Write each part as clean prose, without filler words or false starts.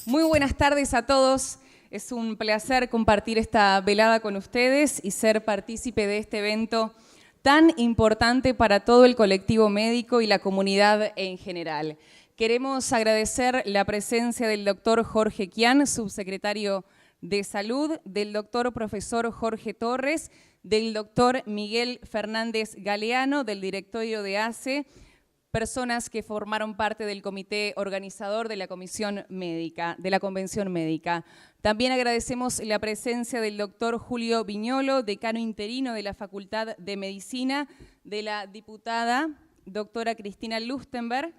Muy buenas tardes a todos. Es un placer compartir esta velada con ustedes y ser partícipe de este evento tan importante para todo el colectivo médico y la comunidad en general. Queremos agradecer la presencia del doctor Jorge Quián, subsecretario de Salud, del doctor profesor Jorge Torres, del doctor Miguel Fernández Galeano, del directorio de ACE, personas que formaron parte del comité organizador de la Convención Médica. También agradecemos la presencia del doctor Julio Viñolo, decano interino de la Facultad de Medicina, de la diputada doctora Cristina Lustenberg,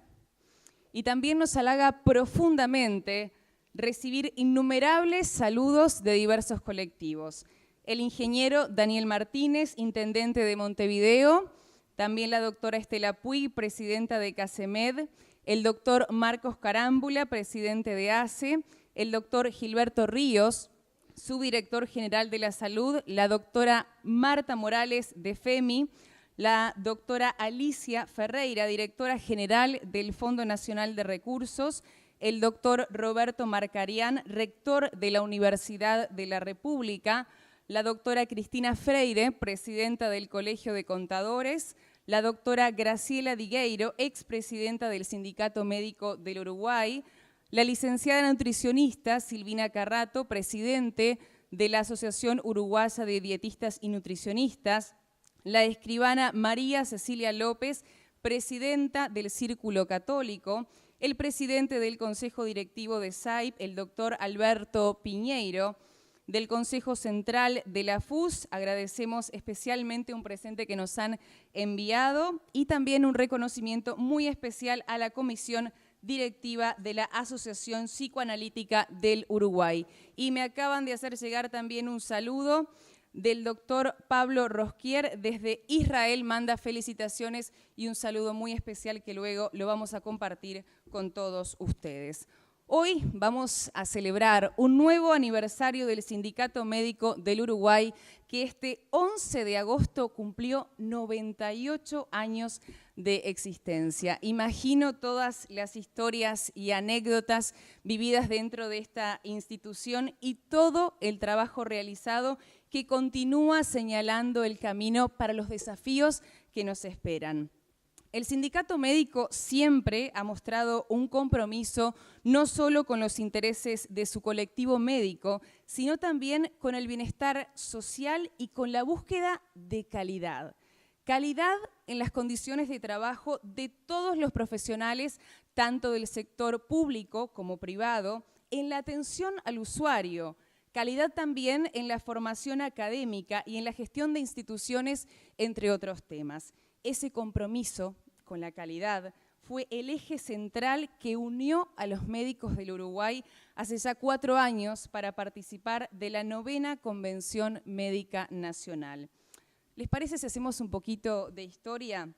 y también nos halaga profundamente recibir innumerables saludos de diversos colectivos. El ingeniero Daniel Martínez, intendente de Montevideo, también la doctora Estela Puig, presidenta de CASEMED, el doctor Marcos Carámbula, presidente de ACE, el doctor Gilberto Ríos, subdirector general de la salud, la doctora Marta Morales de FEMI, la doctora Alicia Ferreira, directora general del Fondo Nacional de Recursos, el doctor Roberto Marcarián, rector de la Universidad de la República, la doctora Cristina Freire, presidenta del Colegio de Contadores, la doctora Graciela Digueiro, expresidenta del Sindicato Médico del Uruguay, la licenciada nutricionista Silvina Carrato, presidente de la Asociación Uruguaya de Dietistas y Nutricionistas, la escribana María Cecilia López, presidenta del Círculo Católico, el presidente del Consejo Directivo de SAIP, el doctor Alberto Piñeiro, del Consejo Central de la FUS, agradecemos especialmente un presente que nos han enviado y también un reconocimiento muy especial a la Comisión Directiva de la Asociación Psicoanalítica del Uruguay. Y me acaban de hacer llegar también un saludo del doctor Pablo Rosquier desde Israel, manda felicitaciones y un saludo muy especial que luego lo vamos a compartir con todos ustedes. Hoy vamos a celebrar un nuevo aniversario del Sindicato Médico del Uruguay que este 11 de agosto cumplió 98 años de existencia. Imagino todas las historias y anécdotas vividas dentro de esta institución y todo el trabajo realizado que continúa señalando el camino para los desafíos que nos esperan. El sindicato médico siempre ha mostrado un compromiso no solo con los intereses de su colectivo médico, sino también con el bienestar social y con la búsqueda de calidad. Calidad en las condiciones de trabajo de todos los profesionales, tanto del sector público como privado, en la atención al usuario. Calidad también en la formación académica y en la gestión de instituciones, entre otros temas. Ese compromiso con la calidad fue el eje central que unió a los médicos del Uruguay hace ya 4 años para participar de la 9ª Convención Médica Nacional. ¿Les parece si hacemos un poquito de historia?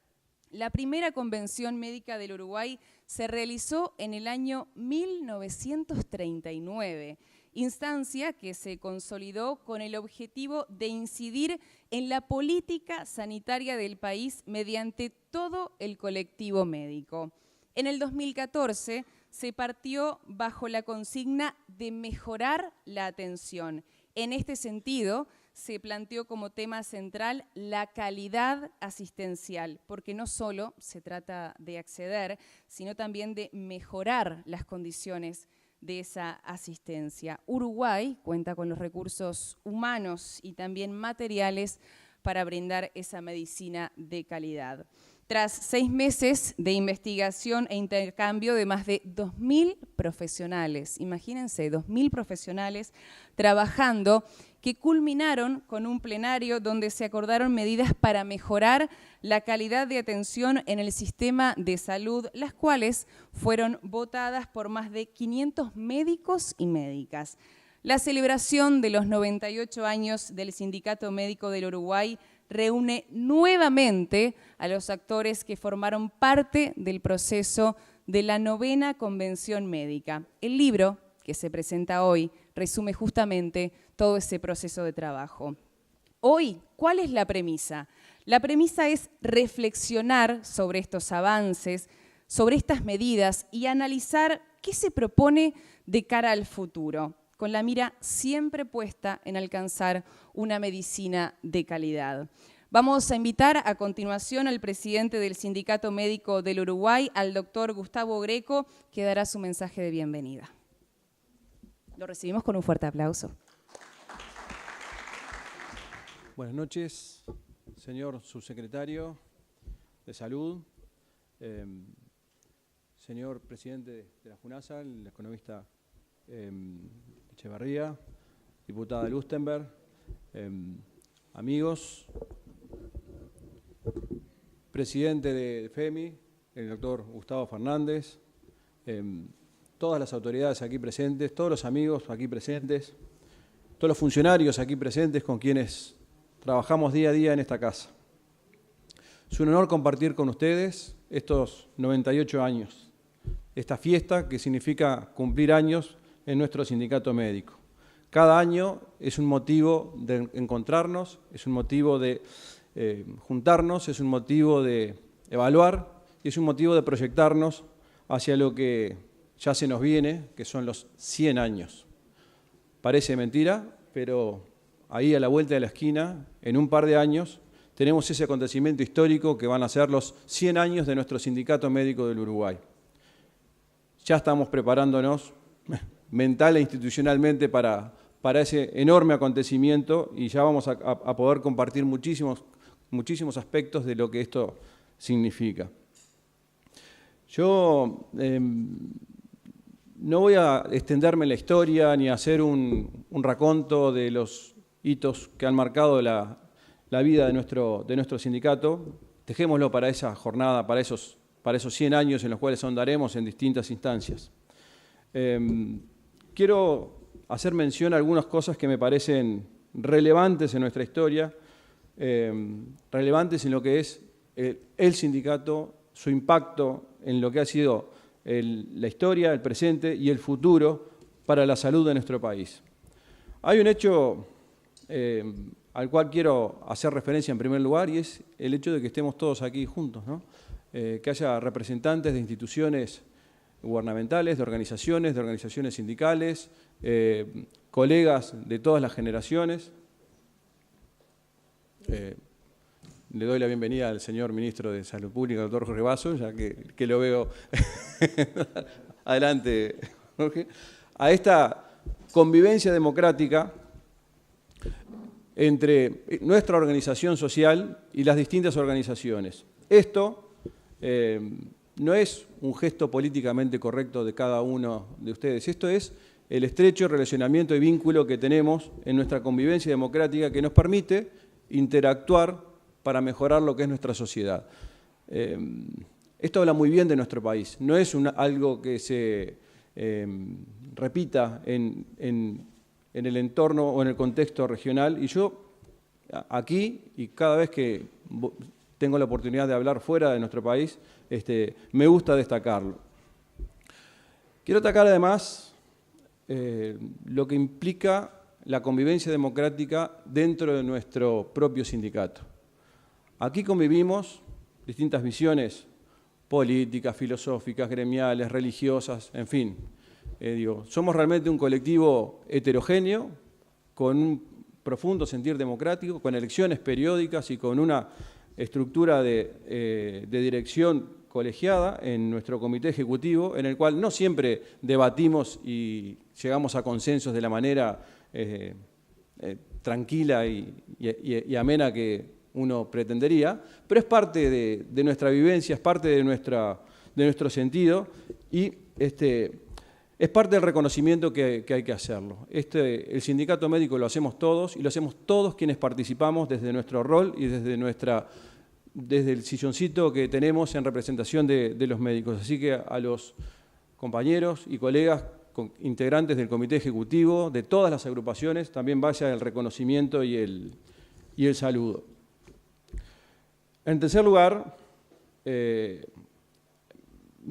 La primera Convención Médica del Uruguay se realizó en el año 1939, instancia que se consolidó con el objetivo de incidir en la política sanitaria del país mediante todo el colectivo médico. En el 2014 se partió bajo la consigna de mejorar la atención. En este sentido, se planteó como tema central la calidad asistencial, porque no solo se trata de acceder, sino también de mejorar las condiciones de esa asistencia. Uruguay cuenta con los recursos humanos y también materiales para brindar esa medicina de calidad. Tras 6 meses de investigación e intercambio de más de 2.000 profesionales, imagínense, 2.000 profesionales trabajando, que culminaron con un plenario donde se acordaron medidas para mejorar la calidad de atención en el sistema de salud, las cuales fueron votadas por más de 500 médicos y médicas. La celebración de los 98 años del Sindicato Médico del Uruguay reúne nuevamente a los actores que formaron parte del proceso de la 9ª Convención Médica. El libro que se presenta hoy resume justamente todo ese proceso de trabajo. Hoy, ¿cuál es la premisa? La premisa es reflexionar sobre estos avances, sobre estas medidas y analizar qué se propone de cara al futuro, con la mira siempre puesta en alcanzar una medicina de calidad. Vamos a invitar a continuación al presidente del Sindicato Médico del Uruguay, al doctor Gustavo Greco, que dará su mensaje de bienvenida. Lo recibimos con un fuerte aplauso. Buenas noches, señor subsecretario de Salud, señor presidente de la FUNASA, el economista Echevarría, diputada Lustenberg, amigos, presidente de FEMI, el doctor Gustavo Fernández, todas las autoridades aquí presentes, todos los amigos aquí presentes, todos los funcionarios aquí presentes con quienes trabajamos día a día en esta casa. Es un honor compartir con ustedes estos 98 años, esta fiesta que significa cumplir años en nuestro sindicato médico. Cada año es un motivo de encontrarnos, es un motivo de juntarnos, es un motivo de evaluar y es un motivo de proyectarnos hacia lo que ya se nos viene, que son los 100 años. Parece mentira, pero ahí a la vuelta de la esquina, en un par de años, tenemos ese acontecimiento histórico que van a ser los 100 años de nuestro Sindicato Médico del Uruguay. Ya estamos preparándonos mental e institucionalmente para ese enorme acontecimiento y ya vamos a poder compartir muchísimos aspectos de lo que esto significa. Yo no voy a extenderme en la historia ni a hacer un raconto de los hitos que han marcado la vida de nuestro sindicato. Dejémoslo para esa jornada, para esos 100 años en los cuales ahondaremos en distintas instancias. Quiero hacer mención a algunas cosas que me parecen relevantes en nuestra historia, relevantes en lo que es el sindicato, su impacto en lo que ha sido la historia, el presente y el futuro para la salud de nuestro país. Hay un hecho al cual quiero hacer referencia en primer lugar y es el hecho de que estemos todos aquí juntos, ¿no? Que haya representantes de instituciones gubernamentales, de organizaciones sindicales, colegas de todas las generaciones. Le doy la bienvenida al señor ministro de Salud Pública, doctor Jorge Basso, ya que lo veo. Adelante, Jorge. A esta convivencia democrática entre nuestra organización social y las distintas organizaciones. Esto no es un gesto políticamente correcto de cada uno de ustedes. Esto es el estrecho relacionamiento y vínculo que tenemos en nuestra convivencia democrática que nos permite interactuar para mejorar lo que es nuestra sociedad. Esto habla muy bien de nuestro país. No es algo que se repita en el entorno o en el contexto regional. Y yo aquí, y cada vez que tengo la oportunidad de hablar fuera de nuestro país, me gusta destacarlo. Quiero destacar además lo que implica la convivencia democrática dentro de nuestro propio sindicato. Aquí convivimos distintas visiones políticas, filosóficas, gremiales, religiosas, en fin. Somos realmente un colectivo heterogéneo, con un profundo sentir democrático, con elecciones periódicas y con una estructura de dirección colegiada en nuestro comité ejecutivo, en el cual no siempre debatimos y llegamos a consensos de la manera tranquila y amena que uno pretendería, pero es parte de nuestra vivencia, es parte de nuestro sentido y es parte del reconocimiento que hay que hacerlo. El sindicato médico lo hacemos todos y lo hacemos todos quienes participamos desde nuestro rol y desde el silloncito que tenemos en representación de los médicos. Así que a los compañeros y colegas integrantes del comité ejecutivo, de todas las agrupaciones, también vaya el reconocimiento y el saludo. En tercer lugar, me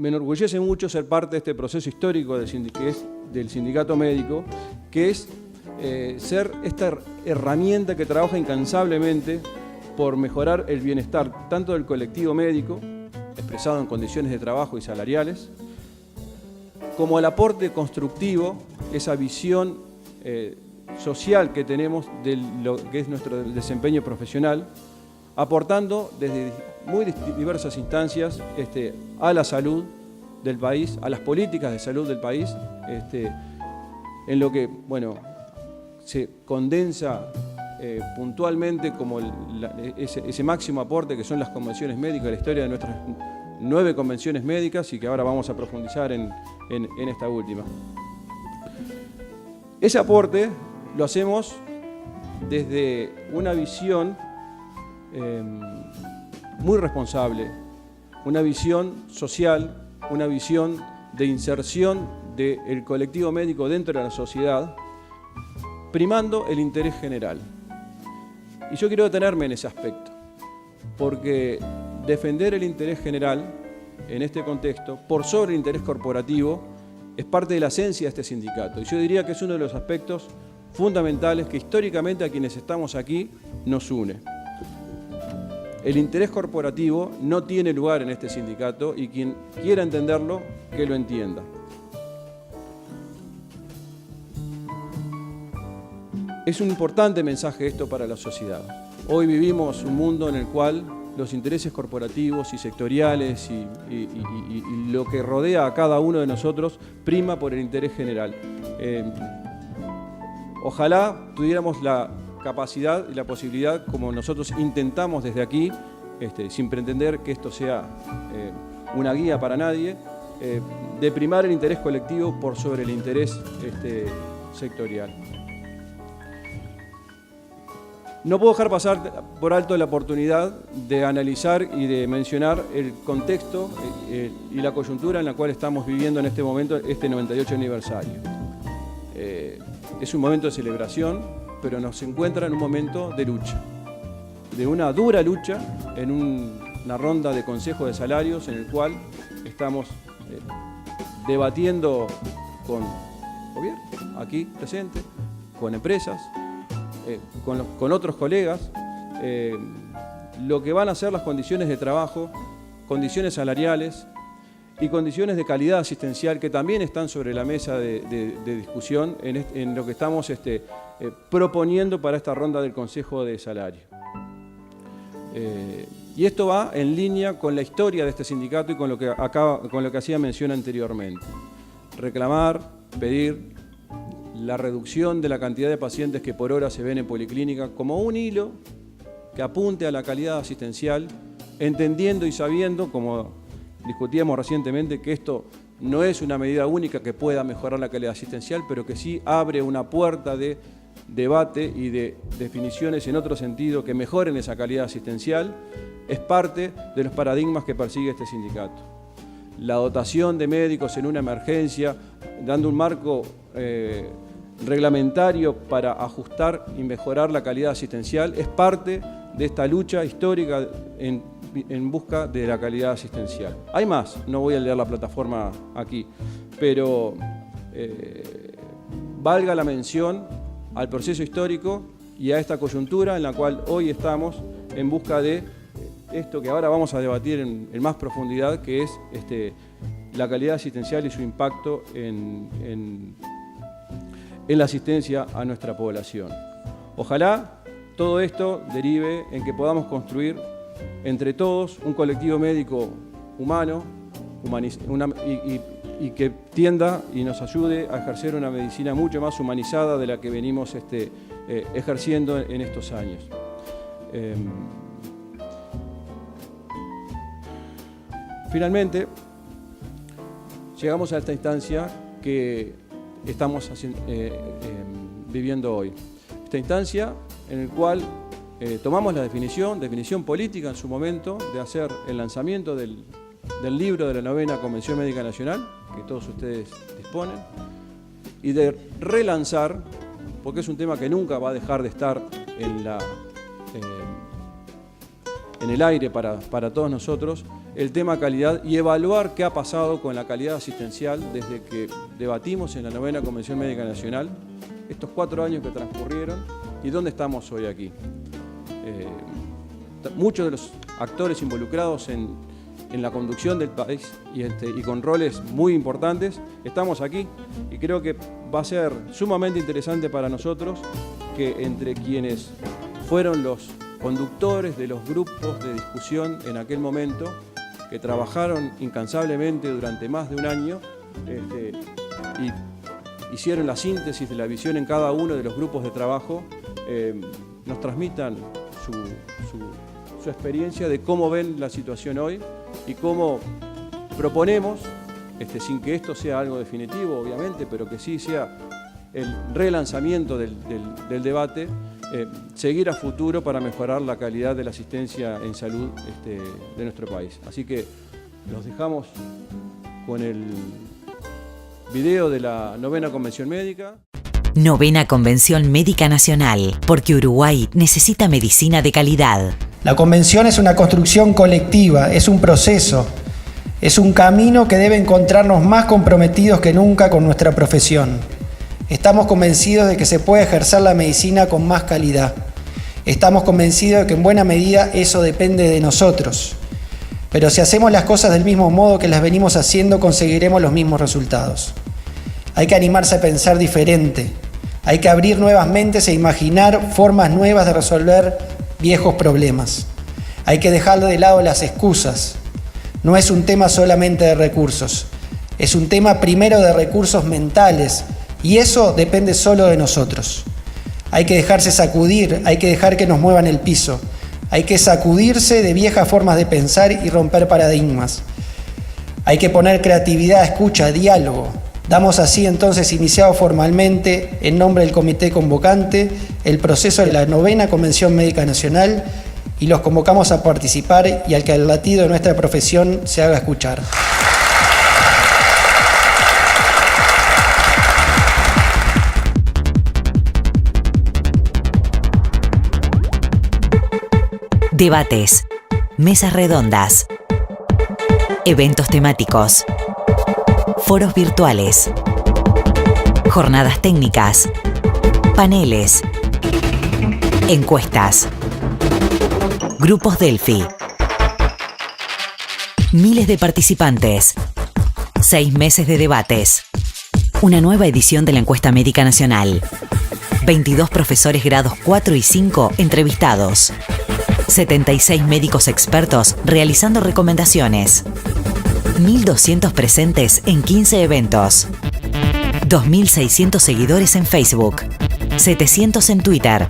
enorgullece mucho ser parte de este proceso histórico del sindicato médico, que es ser esta herramienta que trabaja incansablemente por mejorar el bienestar tanto del colectivo médico, expresado en condiciones de trabajo y salariales, como el aporte constructivo, esa visión social que tenemos de lo que es nuestro desempeño profesional, aportando desde muy diversas instancias a la salud del país, a las políticas de salud del país, en lo que, bueno, se condensa puntualmente como ese máximo aporte que son las convenciones médicas, la historia de nuestras 9 convenciones médicas y que ahora vamos a profundizar en esta última. Ese aporte lo hacemos desde una visión muy responsable, una visión social, una visión de inserción del colectivo médico dentro de la sociedad, primando el interés general. Y yo quiero detenerme en ese aspecto, porque defender el interés general en este contexto, por sobre el interés corporativo, es parte de la esencia de este sindicato. Y yo diría que es uno de los aspectos fundamentales que históricamente a quienes estamos aquí nos une. El interés corporativo no tiene lugar en este sindicato y quien quiera entenderlo, que lo entienda. Es un importante mensaje esto para la sociedad. Hoy vivimos un mundo en el cual los intereses corporativos y sectoriales y lo que rodea a cada uno de nosotros prima por el interés general. Ojalá tuviéramos la capacidad y la posibilidad, como nosotros intentamos desde aquí, sin pretender que esto sea una guía para nadie, de primar el interés colectivo por sobre el interés sectorial. No puedo dejar pasar por alto la oportunidad de analizar y de mencionar el contexto y la coyuntura en la cual estamos viviendo en este momento, este 98 aniversario. Es un momento de celebración, pero nos encuentra en un momento de lucha, de una dura lucha, en una ronda de consejo de salarios en el cual estamos debatiendo con gobierno, aquí presente, con empresas, con otros colegas, lo que van a ser las condiciones de trabajo, condiciones salariales y condiciones de calidad asistencial que también están sobre la mesa de discusión en lo que estamos proponiendo para esta ronda del Consejo de Salario. Y esto va en línea con la historia de este sindicato y con lo que hacía mención anteriormente. Reclamar, pedir la reducción de la cantidad de pacientes que por hora se ven en policlínica como un hilo que apunte a la calidad asistencial, entendiendo y sabiendo, como discutíamos recientemente, que esto no es una medida única que pueda mejorar la calidad asistencial, pero que sí abre una puerta de debate y de definiciones en otro sentido que mejoren esa calidad asistencial, es parte de los paradigmas que persigue este sindicato. La dotación de médicos en una emergencia, dando un marco reglamentario para ajustar y mejorar la calidad asistencial, es parte de esta lucha histórica en busca de la calidad asistencial. Hay más, no voy a leer la plataforma aquí, pero valga la mención al proceso histórico y a esta coyuntura en la cual hoy estamos en busca de esto que ahora vamos a debatir en más profundidad, que es la calidad asistencial y su impacto en la asistencia a nuestra población. Ojalá todo esto derive en que podamos construir entre todos un colectivo médico humano y que tienda y nos ayude a ejercer una medicina mucho más humanizada de la que venimos ejerciendo en estos años. Finalmente, llegamos a esta instancia que estamos viviendo hoy. Esta instancia en la cual tomamos la definición política en su momento de hacer el lanzamiento del libro de la 9ª Convención Médica Nacional, que todos ustedes disponen, y de relanzar, porque es un tema que nunca va a dejar de estar en el aire para todos nosotros, el tema calidad y evaluar qué ha pasado con la calidad asistencial desde que debatimos en la 9ª Convención Médica Nacional, estos 4 años que transcurrieron y dónde estamos hoy aquí. Muchos de los actores involucrados en en la conducción del país y con roles muy importantes, estamos aquí y creo que va a ser sumamente interesante para nosotros que entre quienes fueron los conductores de los grupos de discusión en aquel momento, que trabajaron incansablemente durante más de un año y hicieron la síntesis de la visión en cada uno de los grupos de trabajo, nos transmitan su experiencia de cómo ven la situación hoy y cómo proponemos, sin que esto sea algo definitivo, obviamente, pero que sí sea el relanzamiento del debate, seguir a futuro para mejorar la calidad de la asistencia en salud de nuestro país. Así que los dejamos con el video de la 9ª Convención Médica. 9ª Convención Médica Nacional, porque Uruguay necesita medicina de calidad. La convención es una construcción colectiva, es un proceso, es un camino que debe encontrarnos más comprometidos que nunca con nuestra profesión. Estamos convencidos de que se puede ejercer la medicina con más calidad. Estamos convencidos de que en buena medida eso depende de nosotros. Pero si hacemos las cosas del mismo modo que las venimos haciendo, conseguiremos los mismos resultados. Hay que animarse a pensar diferente. Hay que abrir nuevas mentes e imaginar formas nuevas de resolver viejos problemas. Hay que dejar de lado las excusas. No es un tema solamente de recursos. Es un tema primero de recursos mentales. Y eso depende solo de nosotros. Hay que dejarse sacudir, hay que dejar que nos muevan el piso. Hay que sacudirse de viejas formas de pensar y romper paradigmas. Hay que poner creatividad, escucha, diálogo. Damos así entonces iniciado formalmente, en nombre del Comité Convocante, el proceso de la 9ª Convención Médica Nacional y los convocamos a participar y al que el latido de nuestra profesión se haga escuchar. Debates, mesas redondas, eventos temáticos, foros virtuales, jornadas técnicas, paneles, encuestas, grupos Delphi, miles de participantes, 6 meses de debates, una nueva edición de la Encuesta Médica Nacional, 22 profesores grados 4 y 5 entrevistados, 76 médicos expertos realizando recomendaciones, 1.200 presentes en 15 eventos, 2.600 seguidores en Facebook, 700 en Twitter,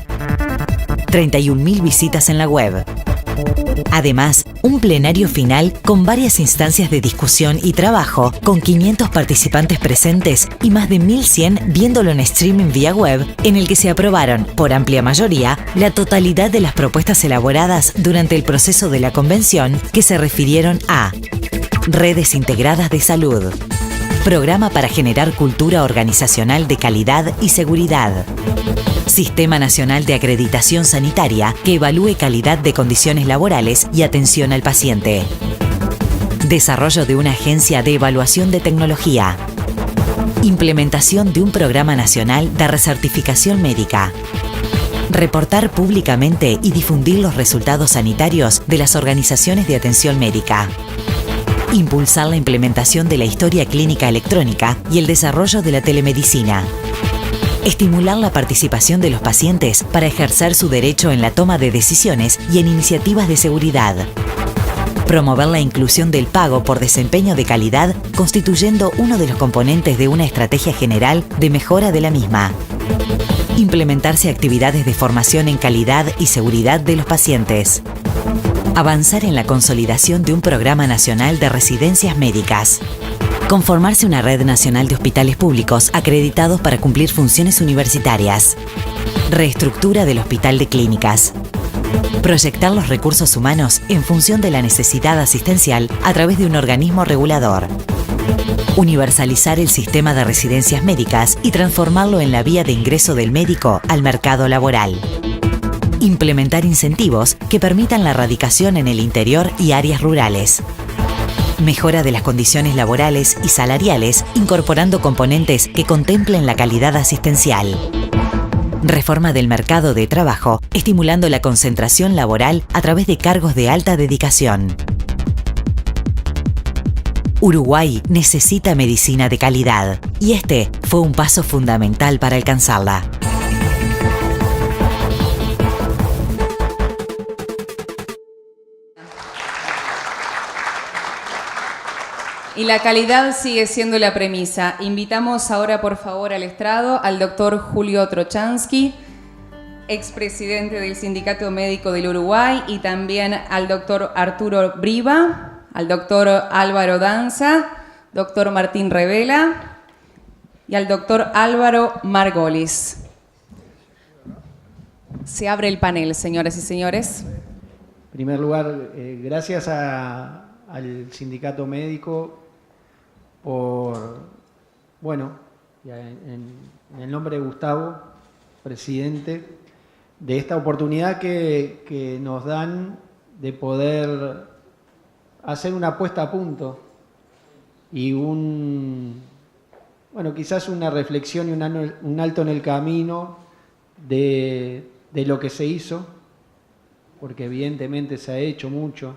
31.000 visitas en la web. Además, un plenario final con varias instancias de discusión y trabajo, con 500 participantes presentes y más de 1.100 viéndolo en streaming vía web, en el que se aprobaron, por amplia mayoría, la totalidad de las propuestas elaboradas durante el proceso de la convención que se refirieron a redes integradas de salud, programa para generar cultura organizacional de calidad y seguridad, Sistema Nacional de Acreditación Sanitaria que evalúe calidad de condiciones laborales y atención al paciente, desarrollo de una agencia de evaluación de tecnología, implementación de un programa nacional de recertificación médica, reportar públicamente y difundir los resultados sanitarios de las organizaciones de atención médica, impulsar la implementación de la historia clínica electrónica y el desarrollo de la telemedicina, estimular la participación de los pacientes para ejercer su derecho en la toma de decisiones y en iniciativas de seguridad, promover la inclusión del pago por desempeño de calidad, constituyendo uno de los componentes de una estrategia general de mejora de la misma, implementarse actividades de formación en calidad y seguridad de los pacientes, avanzar en la consolidación de un programa nacional de residencias médicas, conformarse una red nacional de hospitales públicos acreditados para cumplir funciones universitarias, reestructura del Hospital de Clínicas, proyectar los recursos humanos en función de la necesidad asistencial a través de un organismo regulador, universalizar el sistema de residencias médicas y transformarlo en la vía de ingreso del médico al mercado laboral, implementar incentivos que permitan la radicación en el interior y áreas rurales, mejora de las condiciones laborales y salariales, incorporando componentes que contemplen la calidad asistencial. Reforma del mercado de trabajo, estimulando la concentración laboral a través de cargos de alta dedicación. Uruguay necesita medicina de calidad y este fue un paso fundamental para alcanzarla. Y la calidad sigue siendo la premisa. Invitamos ahora, por favor, al estrado al doctor Julio Trochansky, expresidente del Sindicato Médico del Uruguay, y también al doctor Arturo Briva, al doctor Álvaro Danza, doctor Martín Revela y al doctor Álvaro Margolis. Se abre el panel, señoras y señores. En primer lugar, gracias al Sindicato Médico por, en el nombre de Gustavo, presidente, de esta oportunidad que nos dan de poder hacer una puesta a punto y quizás una reflexión y un alto en el camino de lo que se hizo, porque evidentemente se ha hecho mucho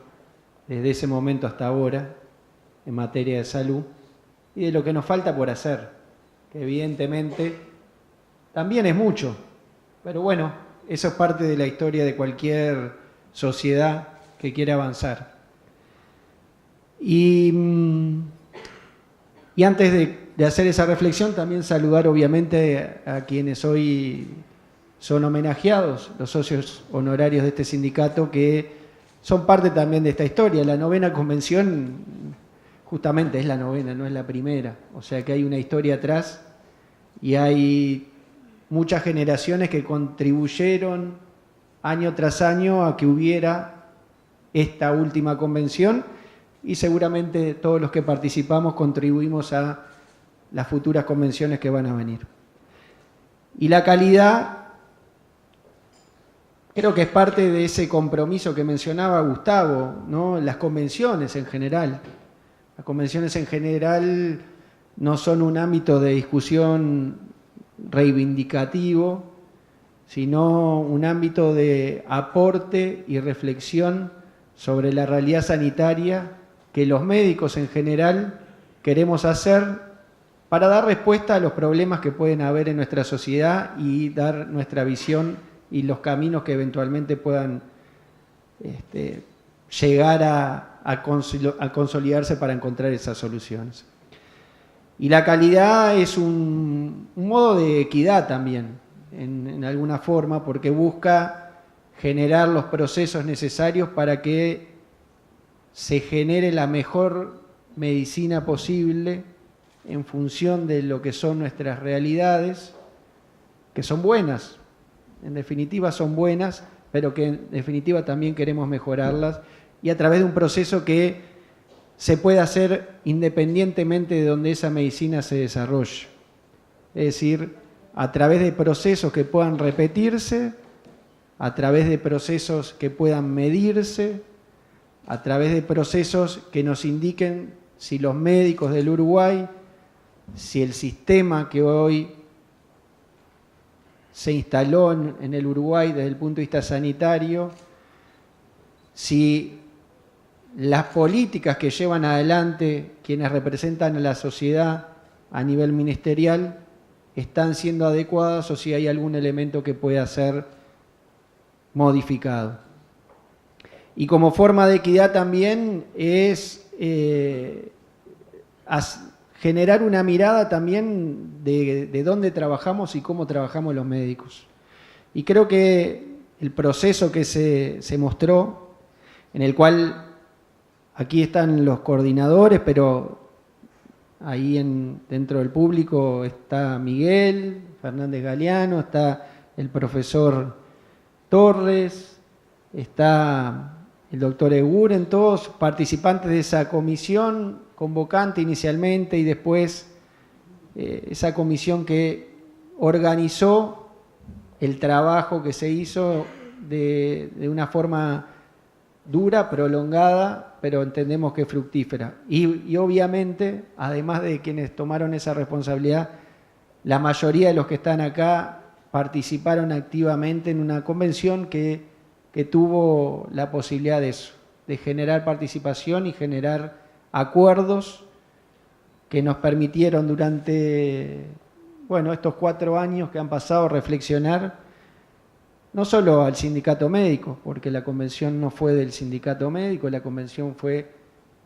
desde ese momento hasta ahora en materia de salud, y de lo que nos falta por hacer, que evidentemente también es mucho, pero bueno, eso es parte de la historia de cualquier sociedad que quiera avanzar. Y antes de hacer esa reflexión, también saludar obviamente a quienes hoy son homenajeados, los socios honorarios de este sindicato, que son parte también de esta historia. La 9ª convención justamente es la 9ª, no es la primera. O sea que hay una historia atrás y hay muchas generaciones que contribuyeron año tras año a que hubiera esta última convención, y seguramente todos los que participamos contribuimos a las futuras convenciones que van a venir. Y la calidad creo que es parte de ese compromiso que mencionaba Gustavo, ¿no? Las convenciones en general. Las convenciones en general no son un ámbito de discusión reivindicativo, sino un ámbito de aporte y reflexión sobre la realidad sanitaria que los médicos en general queremos hacer para dar respuesta a los problemas que pueden haber en nuestra sociedad y dar nuestra visión y los caminos que eventualmente puedan llegar a consolidarse para encontrar esas soluciones. Y la calidad es un modo de equidad también, en alguna forma, porque busca generar los procesos necesarios para que se genere la mejor medicina posible en función de lo que son nuestras realidades, que son buenas, en definitiva son buenas, pero que en definitiva también queremos mejorarlas, y a través de un proceso que se puede hacer independientemente de donde esa medicina se desarrolle. Es decir, a través de procesos que puedan repetirse, a través de procesos que puedan medirse, a través de procesos que nos indiquen si los médicos del Uruguay, si el sistema que hoy se instaló en el Uruguay desde el punto de vista sanitario, si las políticas que llevan adelante quienes representan a la sociedad a nivel ministerial están siendo adecuadas o si hay algún elemento que pueda ser modificado. Y como forma de equidad también es generar una mirada también de dónde trabajamos y cómo trabajamos los médicos. Y creo que el proceso que se mostró, en el cual aquí están los coordinadores, pero ahí dentro del público está Miguel Fernández Galeano, está el profesor Torres, está el doctor Eguren, todos participantes de esa comisión convocante inicialmente y después esa comisión que organizó el trabajo que se hizo de una forma dura, prolongada, pero entendemos que fructífera. Y obviamente, además de quienes tomaron esa responsabilidad, la mayoría de los que están acá participaron activamente en una convención que tuvo la posibilidad de eso, de generar participación y generar acuerdos que nos permitieron durante estos 4 años que han pasado reflexionar, no solo al sindicato médico, porque la convención no fue del sindicato médico, la convención fue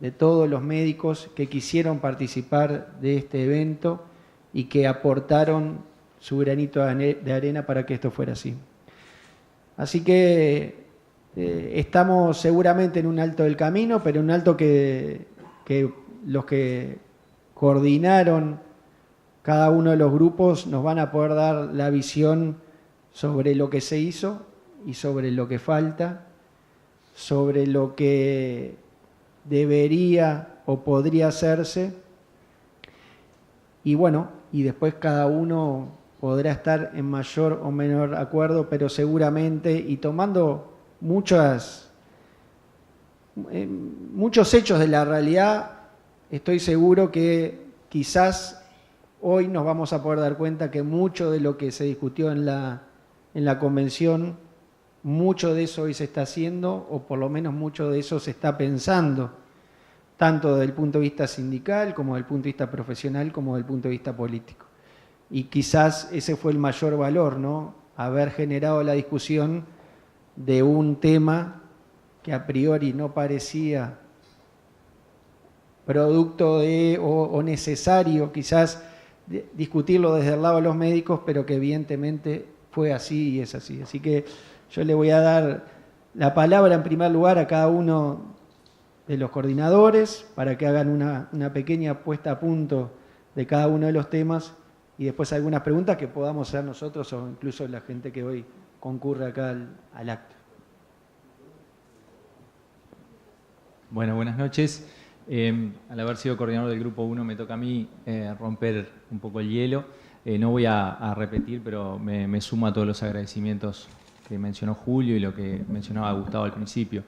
de todos los médicos que quisieron participar de este evento y que aportaron su granito de arena para que esto fuera así. Así que estamos seguramente en un alto del camino, pero un alto que los que coordinaron cada uno de los grupos nos van a poder dar la visión sobre lo que se hizo y sobre lo que falta, sobre lo que debería o podría hacerse, y y después cada uno podrá estar en mayor o menor acuerdo, pero seguramente, y tomando muchos hechos de la realidad, estoy seguro que quizás hoy nos vamos a poder dar cuenta que mucho de lo que se discutió en la convención, mucho de eso hoy se está haciendo, o por lo menos mucho de eso se está pensando, tanto desde el punto de vista sindical, como desde el punto de vista profesional, como desde el punto de vista político. Y quizás ese fue el mayor valor, ¿no? Haber generado la discusión de un tema que a priori no parecía producto de o necesario quizás discutirlo desde el lado de los médicos, pero que evidentemente fue así y es así. Así que yo le voy a dar la palabra en primer lugar a cada uno de los coordinadores para que hagan una pequeña puesta a punto de cada uno de los temas y después algunas preguntas que podamos hacer nosotros o incluso la gente que hoy concurre acá al acto. Bueno, buenas noches. Al haber sido coordinador del Grupo 1 me toca a mí romper un poco el hielo. No voy a repetir, pero me sumo a todos los agradecimientos que mencionó Julio y lo que mencionaba Gustavo al principio.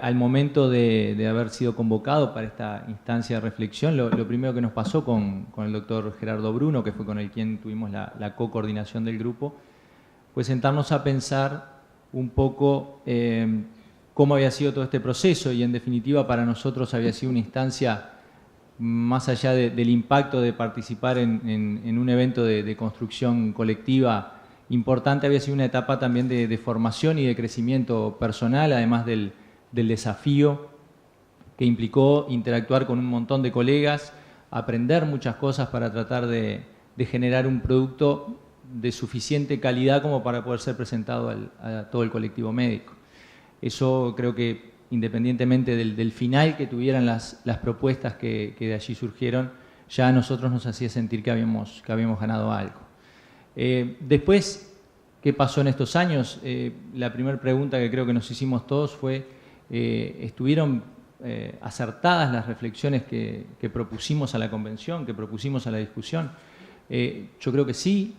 Al momento de haber sido convocado para esta instancia de reflexión, lo primero que nos pasó con el doctor Gerardo Bruno, que fue con el quien tuvimos la co-coordinación del grupo, fue sentarnos a pensar un poco cómo había sido todo este proceso y en definitiva para nosotros había sido una instancia más allá del impacto de participar en un evento de construcción colectiva importante, había sido una etapa también de formación y de crecimiento personal, además del desafío que implicó interactuar con un montón de colegas, aprender muchas cosas para tratar de generar un producto de suficiente calidad como para poder ser presentado a todo el colectivo médico. Eso creo que independientemente del final que tuvieran las propuestas que de allí surgieron, ya a nosotros nos hacía sentir que habíamos ganado algo. Después, ¿qué pasó en estos años? La primera pregunta que creo que nos hicimos todos fue, ¿estuvieron acertadas las reflexiones que propusimos a la convención, que propusimos a la discusión? Yo creo que sí.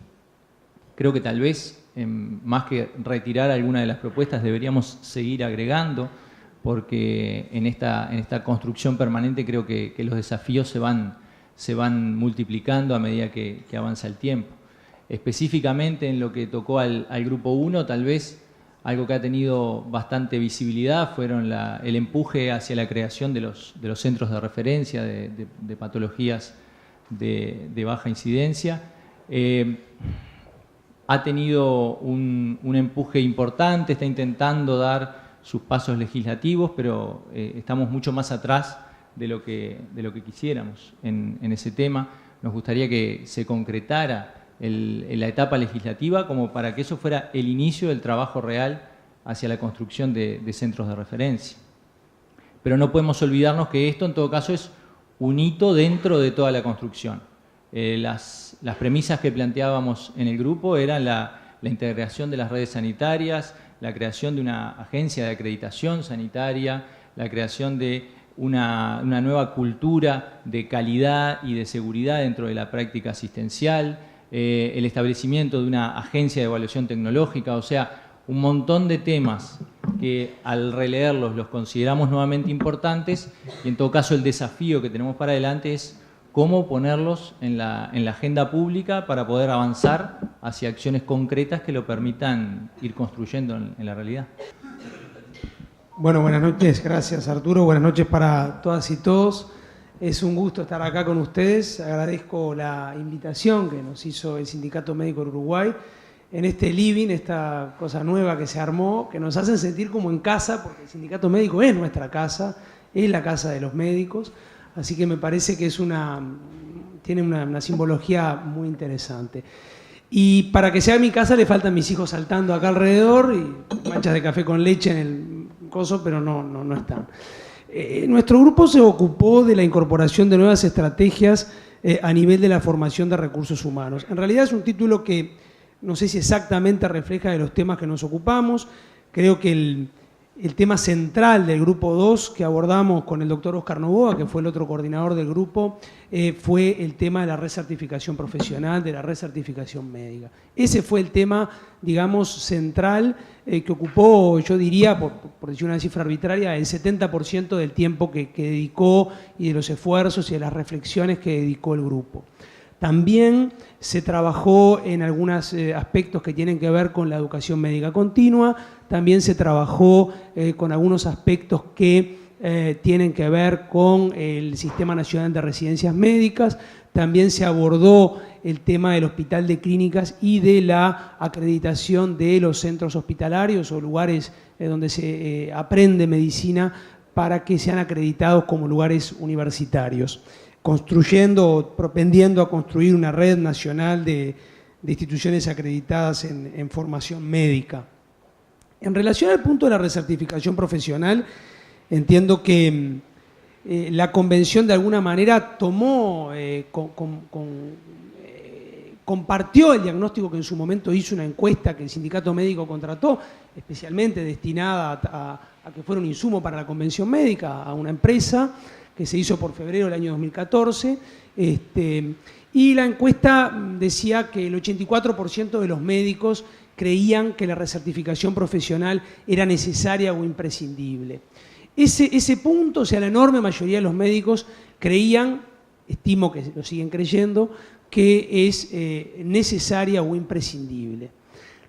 Creo que tal vez, más que retirar alguna de las propuestas, deberíamos seguir agregando, porque en esta construcción permanente creo que los desafíos se van multiplicando a medida que avanza el tiempo. Específicamente en lo que tocó al Grupo 1, tal vez algo que ha tenido bastante visibilidad fueron el empuje hacia la creación de los centros de referencia de patologías de baja incidencia. Ha tenido un empuje importante, está intentando dar sus pasos legislativos, pero estamos mucho más atrás de lo que quisiéramos en ese tema. Nos gustaría que se concretara la etapa legislativa como para que eso fuera el inicio del trabajo real hacia la construcción de centros de referencia. Pero no podemos olvidarnos que esto en todo caso es un hito dentro de toda la construcción. Las premisas que planteábamos en el grupo eran la integración de las redes sanitarias, la creación de una agencia de acreditación sanitaria, la creación de una nueva cultura de calidad y de seguridad dentro de la práctica asistencial, el establecimiento de una agencia de evaluación tecnológica, o sea, un montón de temas que al releerlos los consideramos nuevamente importantes y en todo caso el desafío que tenemos para adelante es cómo ponerlos en la agenda pública para poder avanzar hacia acciones concretas que lo permitan ir construyendo en la realidad. Bueno, buenas noches, gracias Arturo, buenas noches para todas y todos. Es un gusto estar acá con ustedes. Agradezco la invitación que nos hizo el Sindicato Médico de Uruguay en este living, esta cosa nueva que se armó, que nos hacen sentir como en casa, porque el Sindicato Médico es nuestra casa, es la casa de los médicos, así que me parece que tiene una simbología muy interesante. Y para que sea mi casa le faltan mis hijos saltando acá alrededor y manchas de café con leche en el coso, pero no están. Nuestro grupo se ocupó de la incorporación de nuevas estrategias a nivel de la formación de recursos humanos. En realidad es un título que no sé si exactamente refleja de los temas que nos ocupamos. Creo que el tema central del grupo 2 que abordamos con el doctor Oscar Novoa, que fue el otro coordinador del grupo, fue el tema de la recertificación profesional, de la recertificación médica. Ese fue el tema, digamos, central que ocupó, yo diría, por decir una cifra arbitraria, el 70% del tiempo que dedicó y de los esfuerzos y de las reflexiones que dedicó el grupo. También se trabajó en algunos aspectos que tienen que ver con la educación médica continua, también se trabajó con algunos aspectos que tienen que ver con el Sistema Nacional de Residencias Médicas, también se abordó el tema del Hospital de Clínicas y de la acreditación de los centros hospitalarios o lugares donde se aprende medicina para que sean acreditados como lugares universitarios, propendiendo a construir una red nacional de instituciones acreditadas en formación médica. En relación al punto de la recertificación profesional, entiendo que la convención de alguna manera compartió el diagnóstico que en su momento hizo una encuesta que el sindicato médico contrató, especialmente destinada a que fuera un insumo para la convención médica, a una empresa, que se hizo por febrero del año 2014, y la encuesta decía que el 84% de los médicos creían que la recertificación profesional era necesaria o imprescindible. Ese punto, o sea, la enorme mayoría de los médicos creían, estimo que lo siguen creyendo, que es necesaria o imprescindible.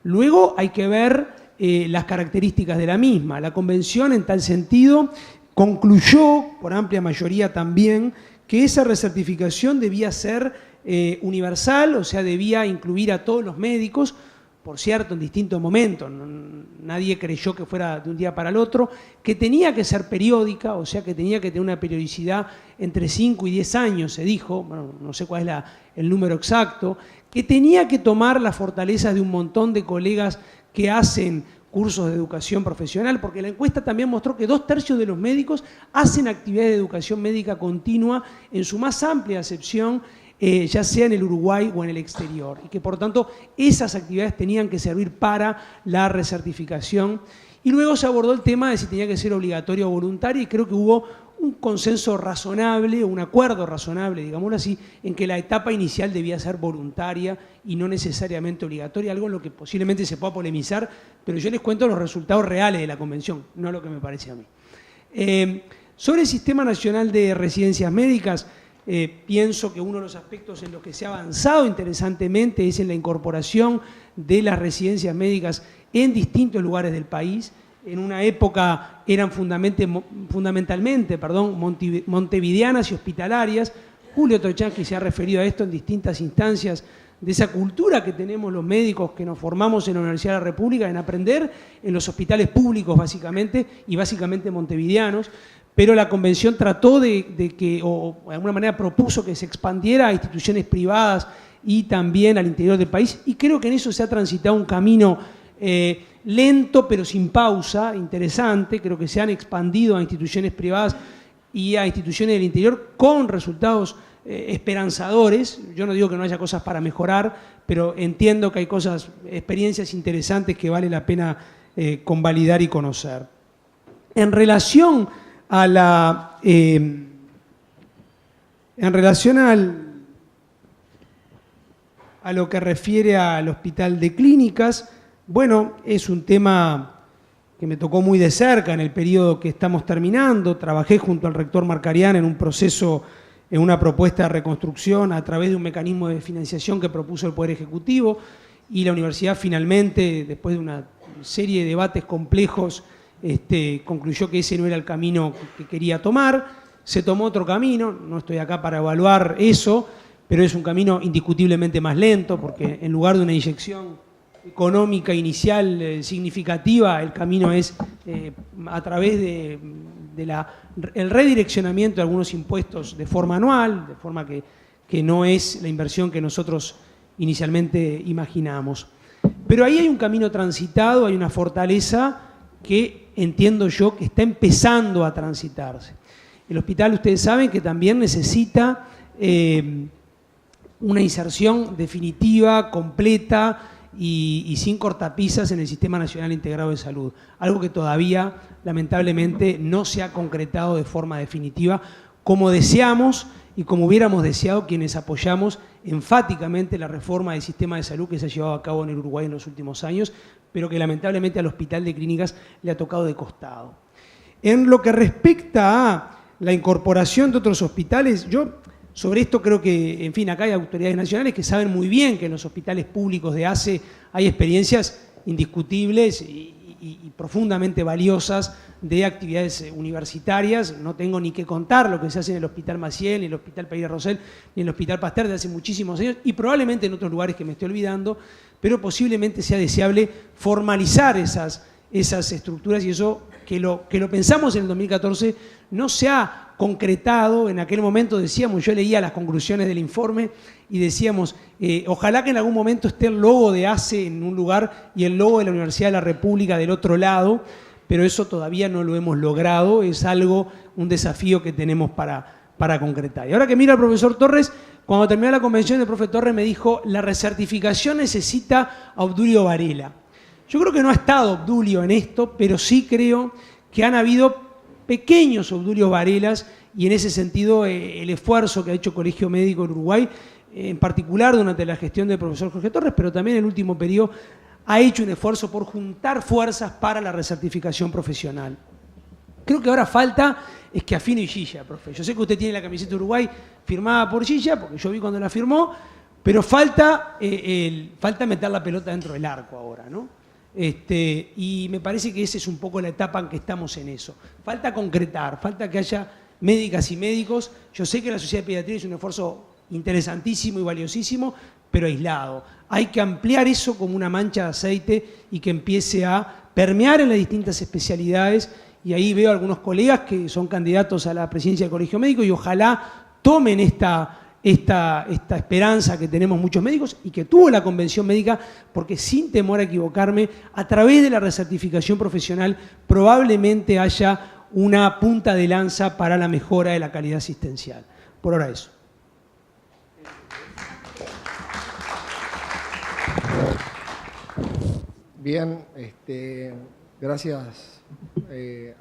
Luego hay que ver las características de la misma. La convención, en tal sentido, concluyó, por amplia mayoría también, que esa recertificación debía ser universal, o sea, debía incluir a todos los médicos, por cierto, en distintos momentos, nadie creyó que fuera de un día para el otro, que tenía que ser periódica, o sea, que tenía que tener una periodicidad entre 5 y 10 años, se dijo, bueno, no sé cuál es el número exacto, que tenía que tomar las fortalezas de un montón de colegas que hacen cursos de educación profesional, porque la encuesta también mostró que 2/3 de los médicos hacen actividades de educación médica continua en su más amplia acepción, ya sea en el Uruguay o en el exterior, y que por tanto esas actividades tenían que servir para la recertificación. Y luego se abordó el tema de si tenía que ser obligatoria o voluntaria, y creo que hubo un consenso razonable, un acuerdo razonable, digámoslo así, en que la etapa inicial debía ser voluntaria y no necesariamente obligatoria, algo en lo que posiblemente se pueda polemizar, pero yo les cuento los resultados reales de la convención, no lo que me parece a mí. Sobre el Sistema Nacional de Residencias Médicas, pienso que uno de los aspectos en los que se ha avanzado interesantemente es en la incorporación de las residencias médicas en distintos lugares del país. En una época eran fundamentalmente montevideanas y hospitalarias. Julio Tochanski se ha referido a esto en distintas instancias, de esa cultura que tenemos los médicos que nos formamos en la Universidad de la República en aprender en los hospitales públicos básicamente, y básicamente montevideanos, pero la convención trató de que, o de alguna manera propuso que se expandiera a instituciones privadas y también al interior del país, y creo que en eso se ha transitado un camino lento pero sin pausa, interesante. Creo que se han expandido a instituciones privadas y a instituciones del interior con resultados esperanzadores. Yo no digo que no haya cosas para mejorar, pero entiendo que hay experiencias interesantes que vale la pena convalidar y conocer. En relación a lo que refiere al Hospital de Clínicas, bueno, es un tema que me tocó muy de cerca en el periodo que estamos terminando. Trabajé junto al rector Marcarián en un proceso, en una propuesta de reconstrucción a través de un mecanismo de financiación que propuso el Poder Ejecutivo, y la universidad finalmente, después de una serie de debates complejos, concluyó que ese no era el camino que quería tomar. se tomó otro camino, no estoy acá para evaluar eso, pero es un camino indiscutiblemente más lento, porque en lugar de una inyección económica inicial significativa, el camino es a través el redireccionamiento de algunos impuestos de forma anual, de forma que no es la inversión que nosotros inicialmente imaginamos. Pero ahí hay un camino transitado, hay una fortaleza que entiendo yo que está empezando a transitarse. El hospital, ustedes saben que también necesita una inserción definitiva, completa y sin cortapisas en el Sistema Nacional Integrado de Salud. Algo que todavía, lamentablemente, no se ha concretado de forma definitiva como deseamos y como hubiéramos deseado quienes apoyamos enfáticamente la reforma del sistema de salud que se ha llevado a cabo en el Uruguay en los últimos años, pero que lamentablemente al Hospital de Clínicas le ha tocado de costado. En lo que respecta a la incorporación de otros hospitales, yo sobre esto creo que, en fin, acá hay autoridades nacionales que saben muy bien que en los hospitales públicos de ACE hay experiencias indiscutibles y profundamente valiosas de actividades universitarias. No tengo ni que contar lo que se hace en el Hospital Maciel, ni en el Hospital Pereira Rosell, ni en el Hospital Pasteur de hace muchísimos años, y probablemente en otros lugares que me estoy olvidando, pero posiblemente sea deseable formalizar esas estructuras, y eso que lo pensamos en el 2014 no se ha concretado. En aquel momento decíamos, yo leía las conclusiones del informe y decíamos, ojalá que en algún momento esté el logo de ACE en un lugar y el logo de la Universidad de la República del otro lado, pero eso todavía no lo hemos logrado, es un desafío que tenemos para concretar. Y ahora que mira al profesor Torres, cuando terminó la convención, el profe Torres me dijo, la recertificación necesita a Obdulio Varela. Yo creo que no ha estado Obdulio en esto, pero sí creo que han habido pequeños Obdulios Varelas, y en ese sentido el esfuerzo que ha hecho el Colegio Médico en Uruguay, en particular durante la gestión del profesor Jorge Torres, pero también en el último periodo, ha hecho un esfuerzo por juntar fuerzas para la recertificación profesional. Creo que ahora falta es que afine Gilla, profe. Yo sé que usted tiene la camiseta de Uruguay firmada por Gilla, porque yo vi cuando la firmó, pero falta meter la pelota dentro del arco ahora, ¿no? Y me parece que esa es un poco la etapa en que estamos en eso. Falta concretar, falta que haya médicas y médicos. Yo sé que la Sociedad de Pediatría es un esfuerzo interesantísimo y valiosísimo, pero aislado. Hay que ampliar eso como una mancha de aceite y que empiece a permear en las distintas especialidades, y ahí veo a algunos colegas que son candidatos a la presidencia del Colegio Médico y ojalá tomen esta esperanza que tenemos muchos médicos y que tuvo la Convención Médica, porque sin temor a equivocarme, a través de la recertificación profesional probablemente haya una punta de lanza para la mejora de la calidad asistencial. Por ahora eso. Bien, gracias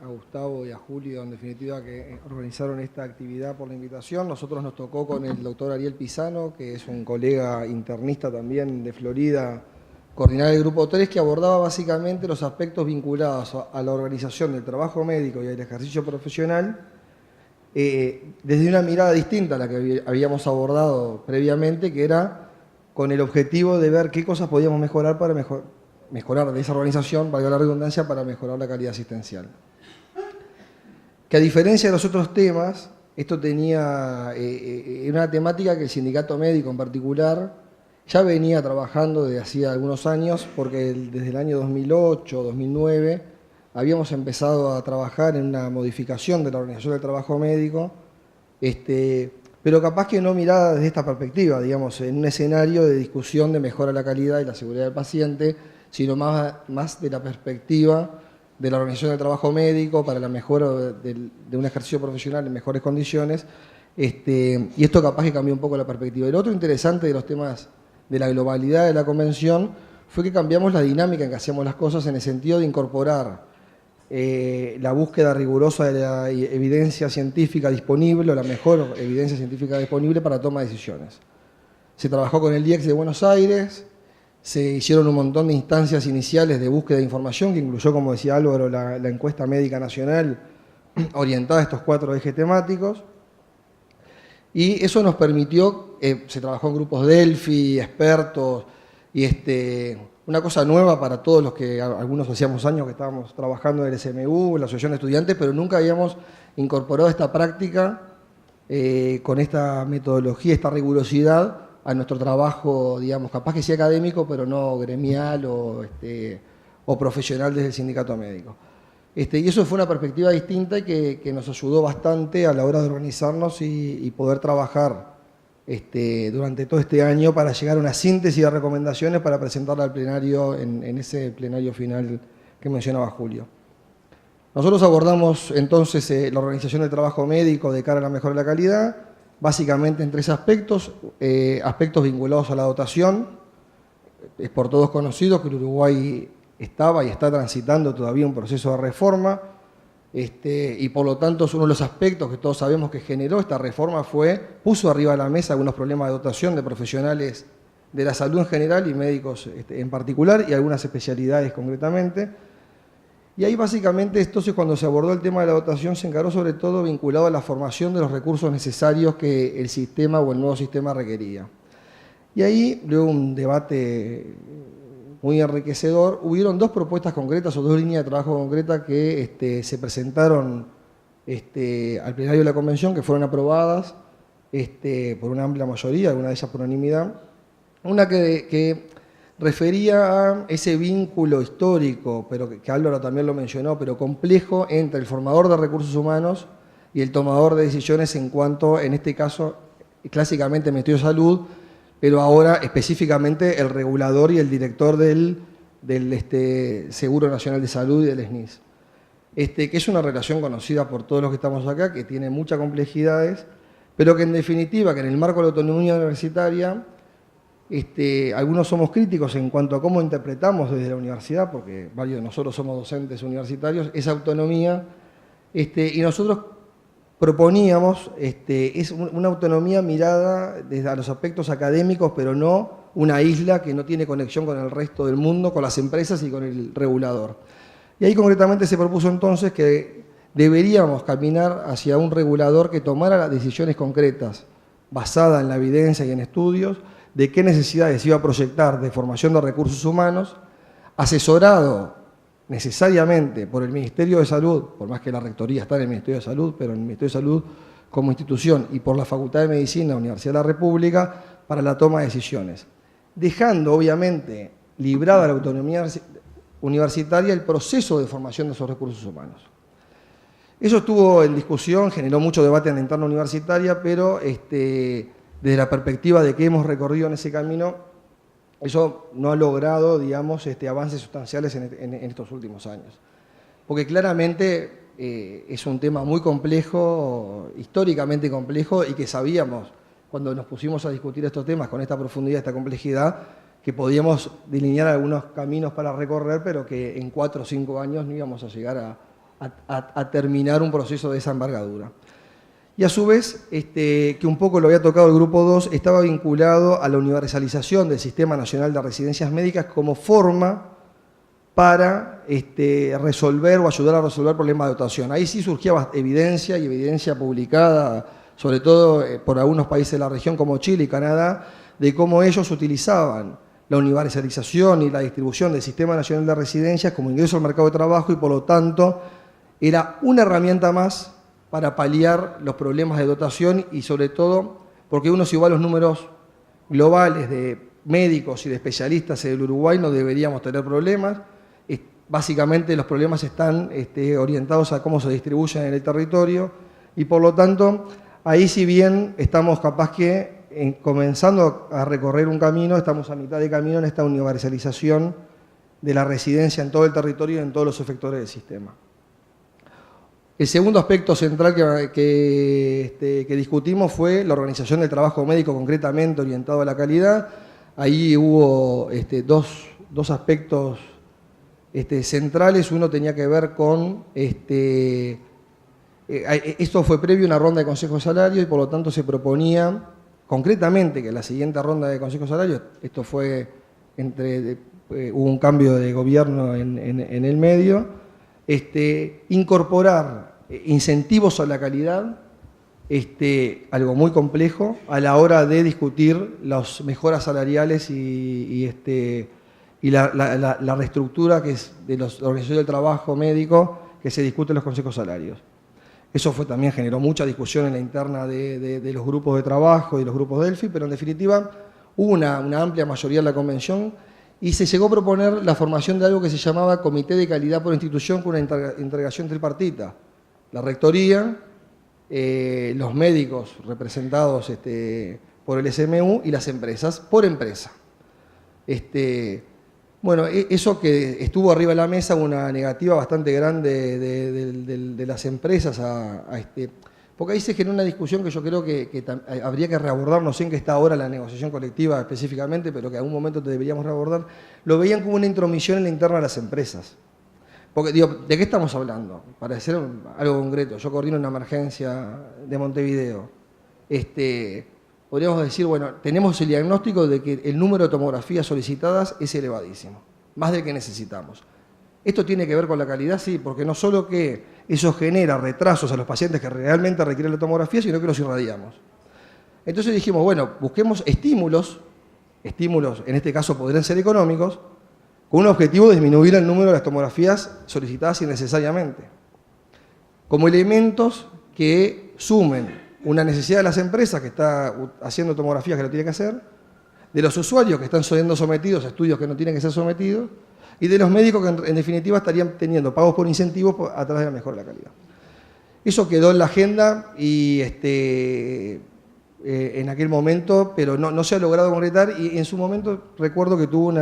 a Gustavo y a Julio, en definitiva, que organizaron esta actividad, por la invitación. Nosotros nos tocó con el doctor Ariel Pisano, que es un colega internista también de Florida, coordinar el grupo 3, que abordaba básicamente los aspectos vinculados a la organización del trabajo médico y al ejercicio profesional desde una mirada distinta a la que habíamos abordado previamente, que era con el objetivo de ver qué cosas podíamos mejorar para mejorar de esa organización, valga la redundancia, para mejorar la calidad asistencial. Que a diferencia de los otros temas, esto tenía una temática que el sindicato médico en particular ya venía trabajando desde hacía algunos años, porque desde el año 2008, 2009, habíamos empezado a trabajar en una modificación de la organización del trabajo médico, pero capaz que no mirada desde esta perspectiva, digamos, en un escenario de discusión de mejora de la calidad y la seguridad del paciente, sino más de la perspectiva de la organización del trabajo médico para la mejora de un ejercicio profesional en mejores condiciones, y esto capaz que cambió un poco la perspectiva. El otro interesante de los temas de la globalidad de la convención fue que cambiamos la dinámica en que hacíamos las cosas, en el sentido de incorporar la búsqueda rigurosa de la evidencia científica disponible, o la mejor evidencia científica disponible para toma de decisiones. Se trabajó con el IEX de Buenos Aires, se hicieron un montón de instancias iniciales de búsqueda de información, que incluyó, como decía Álvaro, la encuesta médica nacional orientada a estos 4 ejes temáticos. Y eso nos permitió, se trabajó en grupos Delphi, expertos, y una cosa nueva para todos los que algunos hacíamos años que estábamos trabajando en el SMU, en la Asociación de Estudiantes, pero nunca habíamos incorporado esta práctica con esta metodología, esta rigurosidad a nuestro trabajo, digamos, capaz que sea académico, pero no gremial o profesional desde el sindicato médico. Y eso fue una perspectiva distinta y que nos ayudó bastante a la hora de organizarnos y poder trabajar durante todo este año para llegar a una síntesis de recomendaciones para presentarla al plenario en ese plenario final que mencionaba Julio. Nosotros abordamos entonces la organización del trabajo médico de cara a la mejora de la calidad, básicamente en 3 aspectos, aspectos vinculados a la dotación. Es por todos conocido que el Uruguay estaba y está transitando todavía un proceso de reforma, y por lo tanto es uno de los aspectos que todos sabemos que generó esta reforma puso arriba de la mesa algunos problemas de dotación de profesionales de la salud en general y médicos en particular y algunas especialidades concretamente. Y ahí básicamente entonces cuando se abordó el tema de la dotación se encaró sobre todo vinculado a la formación de los recursos necesarios que el sistema o el nuevo sistema requería. Y ahí, luego un debate muy enriquecedor, hubieron 2 propuestas concretas o 2 líneas de trabajo concretas que se presentaron al plenario de la convención, que fueron aprobadas por una amplia mayoría, alguna de ellas por unanimidad. Una que refería a ese vínculo histórico, pero que Álvaro también lo mencionó, pero complejo, entre el formador de recursos humanos y el tomador de decisiones en cuanto, en este caso, clásicamente el Ministerio de Salud, pero ahora específicamente el regulador y el director del Seguro Nacional de Salud y del SNIS. Que es una relación conocida por todos los que estamos acá, que tiene muchas complejidades, pero que en definitiva, que en el marco de la autonomía universitaria, algunos somos críticos en cuanto a cómo interpretamos desde la universidad, porque varios de nosotros somos docentes universitarios, esa autonomía, y nosotros proponíamos es una autonomía mirada desde a los aspectos académicos, pero no una isla que no tiene conexión con el resto del mundo, con las empresas y con el regulador. Y ahí concretamente se propuso entonces que deberíamos caminar hacia un regulador que tomara las decisiones concretas, basadas en la evidencia y en estudios, de qué necesidades iba a proyectar de formación de recursos humanos, asesorado necesariamente por el Ministerio de Salud, por más que la Rectoría está en el Ministerio de Salud, pero en el Ministerio de Salud como institución y por la Facultad de Medicina de la Universidad de la República para la toma de decisiones, dejando obviamente librada la autonomía universitaria el proceso de formación de esos recursos humanos. Eso estuvo en discusión, generó mucho debate en la interna universitaria, pero desde la perspectiva de que hemos recorrido en ese camino, eso no ha logrado, digamos, avances sustanciales en estos últimos años. Porque claramente es un tema muy complejo, históricamente complejo, y que sabíamos, cuando nos pusimos a discutir estos temas con esta profundidad, esta complejidad, que podíamos delinear algunos caminos para recorrer, pero que en 4 o 5 años no íbamos a llegar a terminar un proceso de esa envergadura. Y a su vez, que un poco lo había tocado el Grupo 2, estaba vinculado a la universalización del Sistema Nacional de Residencias Médicas como forma para resolver o ayudar a resolver problemas de dotación. Ahí sí surgía evidencia y evidencia publicada, sobre todo por algunos países de la región como Chile y Canadá, de cómo ellos utilizaban la universalización y la distribución del Sistema Nacional de Residencias como ingreso al mercado de trabajo y por lo tanto era una herramienta más para paliar los problemas de dotación y sobre todo porque uno si va a los números globales de médicos y de especialistas en el Uruguay no deberíamos tener problemas. Básicamente los problemas están orientados a cómo se distribuyen en el territorio y por lo tanto ahí si bien estamos capaz que comenzando a recorrer un camino, estamos a mitad de camino en esta universalización de la residencia en todo el territorio y en todos los efectores del sistema. El segundo aspecto central que discutimos fue la organización del trabajo médico concretamente orientado a la calidad. Ahí hubo dos aspectos centrales. Uno tenía que ver con, esto fue previo a una ronda de Consejo de Salario y por lo tanto se proponía concretamente que la siguiente ronda de Consejo de Salario, esto fue hubo un cambio de gobierno en el medio, incorporar incentivos a la calidad, algo muy complejo, a la hora de discutir las mejoras salariales y la reestructura que es de la organización del trabajo médico que se discute en los consejos salarios. Eso también generó mucha discusión en la interna de los grupos de trabajo y los grupos Delphi, pero en definitiva hubo una amplia mayoría en la convención y se llegó a proponer la formación de algo que se llamaba Comité de Calidad por Institución con una integración tripartita. La rectoría, los médicos representados por el SMU y las empresas, por empresa. Bueno, eso que estuvo arriba de la mesa, una negativa bastante grande de las empresas porque ahí se generó una discusión que yo creo que habría que reabordar, no sé en qué está ahora la negociación colectiva específicamente, pero que en algún momento deberíamos reabordar. Lo veían como una intromisión en la interna de las empresas. Porque, digo, ¿de qué estamos hablando? Para decir algo concreto, yo coordino una emergencia de Montevideo. Podríamos decir, bueno, tenemos el diagnóstico de que el número de tomografías solicitadas es elevadísimo, más del que necesitamos. ¿Esto tiene que ver con la calidad? Sí, porque no solo que eso genera retrasos a los pacientes que realmente requieren la tomografía, sino que los irradiamos. Entonces dijimos, bueno, busquemos estímulos, en este caso podrían ser económicos, con un objetivo de disminuir el número de las tomografías solicitadas innecesariamente, como elementos que sumen una necesidad de las empresas que está haciendo tomografías que lo tiene que hacer, de los usuarios que están siendo sometidos a estudios que no tienen que ser sometidos, y de los médicos que en definitiva estarían teniendo pagos por incentivos a través de la mejora de la calidad. Eso quedó en la agenda y en aquel momento, pero no se ha logrado concretar, y en su momento recuerdo que tuvo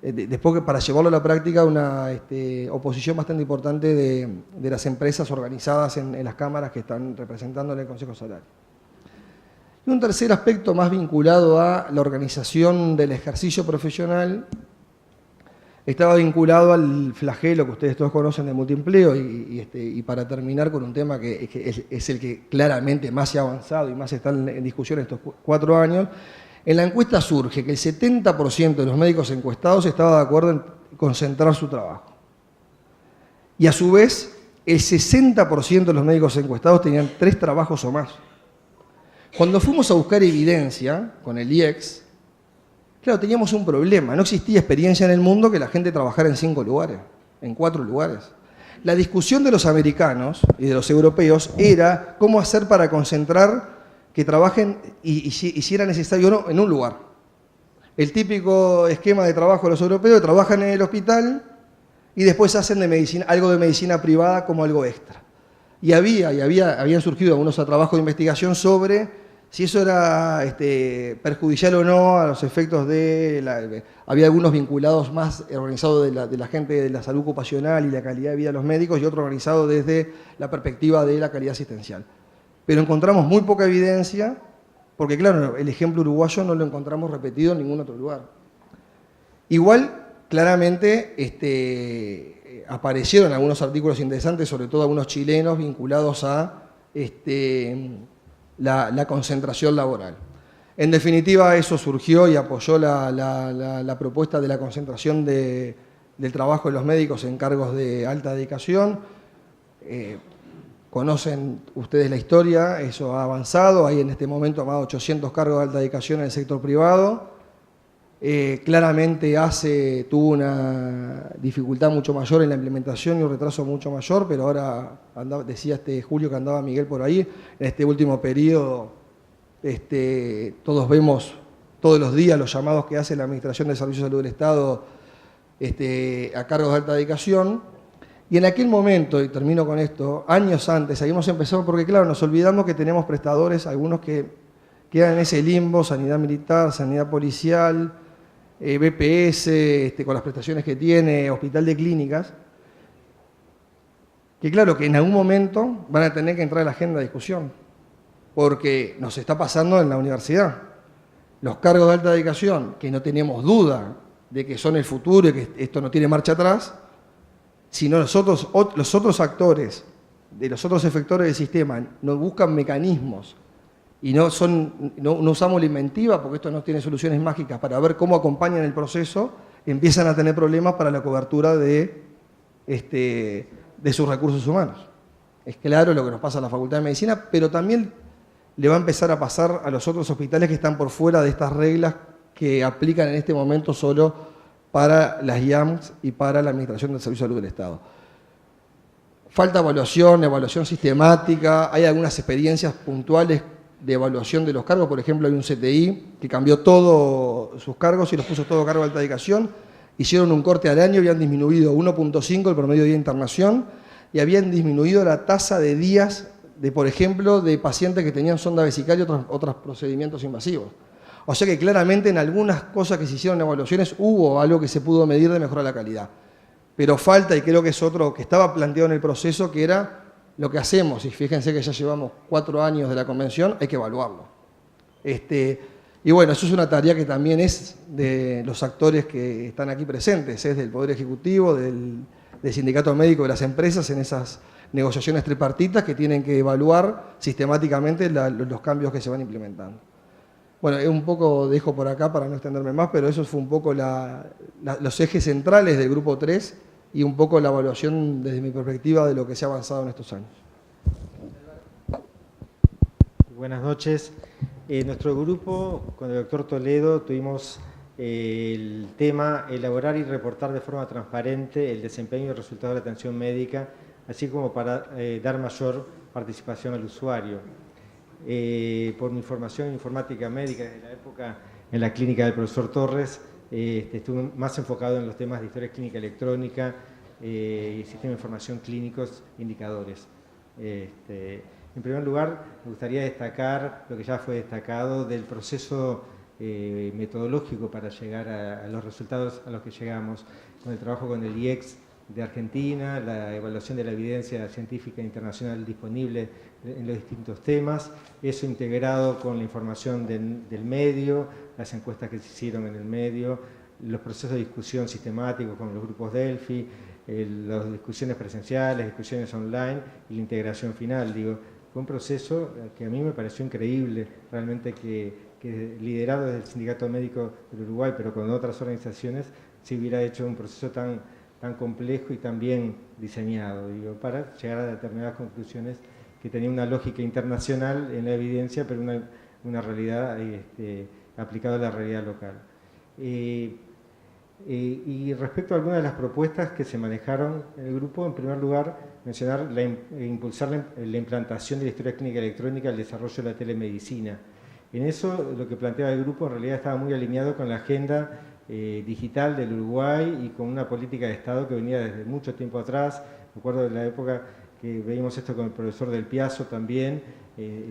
después que para llevarlo a la práctica, una oposición bastante importante de las empresas organizadas en las cámaras que están representando en el Consejo Salario. Y un tercer aspecto más vinculado a la organización del ejercicio profesional estaba vinculado al flagelo que ustedes todos conocen de multiempleo y para terminar con un tema que es el que claramente más se ha avanzado y más está en discusión estos 4 años. En la encuesta surge que el 70% de los médicos encuestados estaba de acuerdo en concentrar su trabajo. Y a su vez, el 60% de los médicos encuestados tenían 3 trabajos o más. Cuando fuimos a buscar evidencia con el IEX, claro, teníamos un problema. No existía experiencia en el mundo que la gente trabajara en 5 lugares, en 4 lugares. La discusión de los americanos y de los europeos era cómo hacer para concentrar que trabajen y si era necesario o no en un lugar. El típico esquema de trabajo de los europeos, trabajan en el hospital y después hacen algo de medicina privada como algo extra. Y habían surgido algunos trabajos de investigación sobre si eso era perjudicial o no a los efectos había algunos vinculados más organizados de la gente de la salud ocupacional y la calidad de vida de los médicos y otro organizado desde la perspectiva de la calidad asistencial. Pero encontramos muy poca evidencia, porque claro, el ejemplo uruguayo no lo encontramos repetido en ningún otro lugar. Igual, claramente, aparecieron algunos artículos interesantes, sobre todo algunos chilenos vinculados a la concentración laboral. En definitiva, eso surgió y apoyó la propuesta de la concentración del trabajo de los médicos en cargos de alta dedicación. Conocen ustedes la historia, eso ha avanzado, hay en este momento más de 800 cargos de alta dedicación en el sector privado. Claramente tuvo una dificultad mucho mayor en la implementación y un retraso mucho mayor, pero ahora decía Julio que andaba Miguel por ahí, en este último periodo todos vemos todos los días los llamados que hace la Administración de Servicios de Salud del Estado a cargos de alta dedicación. Y en aquel momento, y termino con esto, años antes habíamos empezado, porque claro, nos olvidamos que tenemos prestadores, algunos que quedan en ese limbo, sanidad militar, sanidad policial, BPS, con las prestaciones que tiene, hospital de clínicas, que claro, que en algún momento van a tener que entrar a la agenda de discusión, porque nos está pasando en la universidad. Los cargos de alta dedicación, que no tenemos duda de que son el futuro y que esto no tiene marcha atrás, sino los otros actores, de los otros efectores del sistema, nos buscan mecanismos y no usamos la inventiva, porque esto no tiene soluciones mágicas, para ver cómo acompañan el proceso, empiezan a tener problemas para la cobertura de sus recursos humanos. Es claro lo que nos pasa a la Facultad de Medicina, pero también le va a empezar a pasar a los otros hospitales que están por fuera de estas reglas que aplican en este momento solo para las IAMS y para la Administración del Servicio de Salud del Estado. falta evaluación sistemática, hay algunas experiencias puntuales de evaluación de los cargos, por ejemplo hay un CTI que cambió todos sus cargos y los puso todo a cargo de alta dedicación, hicieron un corte al año, habían disminuido 1.5 el promedio de día de internación y habían disminuido la tasa de días de, por ejemplo, de pacientes que tenían sonda vesical y otros procedimientos invasivos. O sea que claramente en algunas cosas que se hicieron en evaluaciones hubo algo que se pudo medir de mejorar la calidad. Pero falta, y creo que es otro que estaba planteado en el proceso, que era lo que hacemos, y fíjense que ya llevamos 4 años de la convención, hay que evaluarlo. Y bueno, eso es una tarea que también es de los actores que están aquí presentes, es del Poder Ejecutivo, del Sindicato Médico de las empresas en esas negociaciones tripartitas que tienen que evaluar sistemáticamente los cambios que se van implementando. Bueno, un poco dejo por acá para no extenderme más, pero eso fue un poco los ejes centrales del Grupo 3 y un poco la evaluación desde mi perspectiva de lo que se ha avanzado en estos años. Buenas noches. Nuestro grupo, con el doctor Toledo, tuvimos el tema elaborar y reportar de forma transparente el desempeño y resultados de la atención médica, así como para dar mayor participación al usuario. Por mi formación en informática médica desde la época en la clínica del profesor Torres, estuve más enfocado en los temas de historia clínica electrónica y sistema de información clínicos, indicadores. En primer lugar, me gustaría destacar lo que ya fue destacado del proceso metodológico para llegar a los resultados a los que llegamos, con el trabajo con el IEX de Argentina, la evaluación de la evidencia científica internacional disponible en los distintos temas, eso integrado con la información del medio, las encuestas que se hicieron en el medio, los procesos de discusión sistemáticos con los grupos Delphi, las discusiones presenciales, discusiones online y la integración final. Digo, fue un proceso que a mí me pareció increíble, realmente que liderado desde el Sindicato Médico del Uruguay, pero con otras organizaciones, se hubiera hecho un proceso tan complejo y tan bien diseñado, digo, para llegar a determinadas conclusiones que tenían una lógica internacional en la evidencia, pero una realidad aplicada a la realidad local. Y respecto a algunas de las propuestas que se manejaron en el grupo, en primer lugar, mencionar impulsar la implantación de la historia clínica electrónica al desarrollo de la telemedicina. En eso, lo que planteaba el grupo en realidad estaba muy alineado con la agenda digital del Uruguay y con una política de Estado que venía desde mucho tiempo atrás. Recuerdo de la época que veíamos esto con el profesor Del Piazzo también,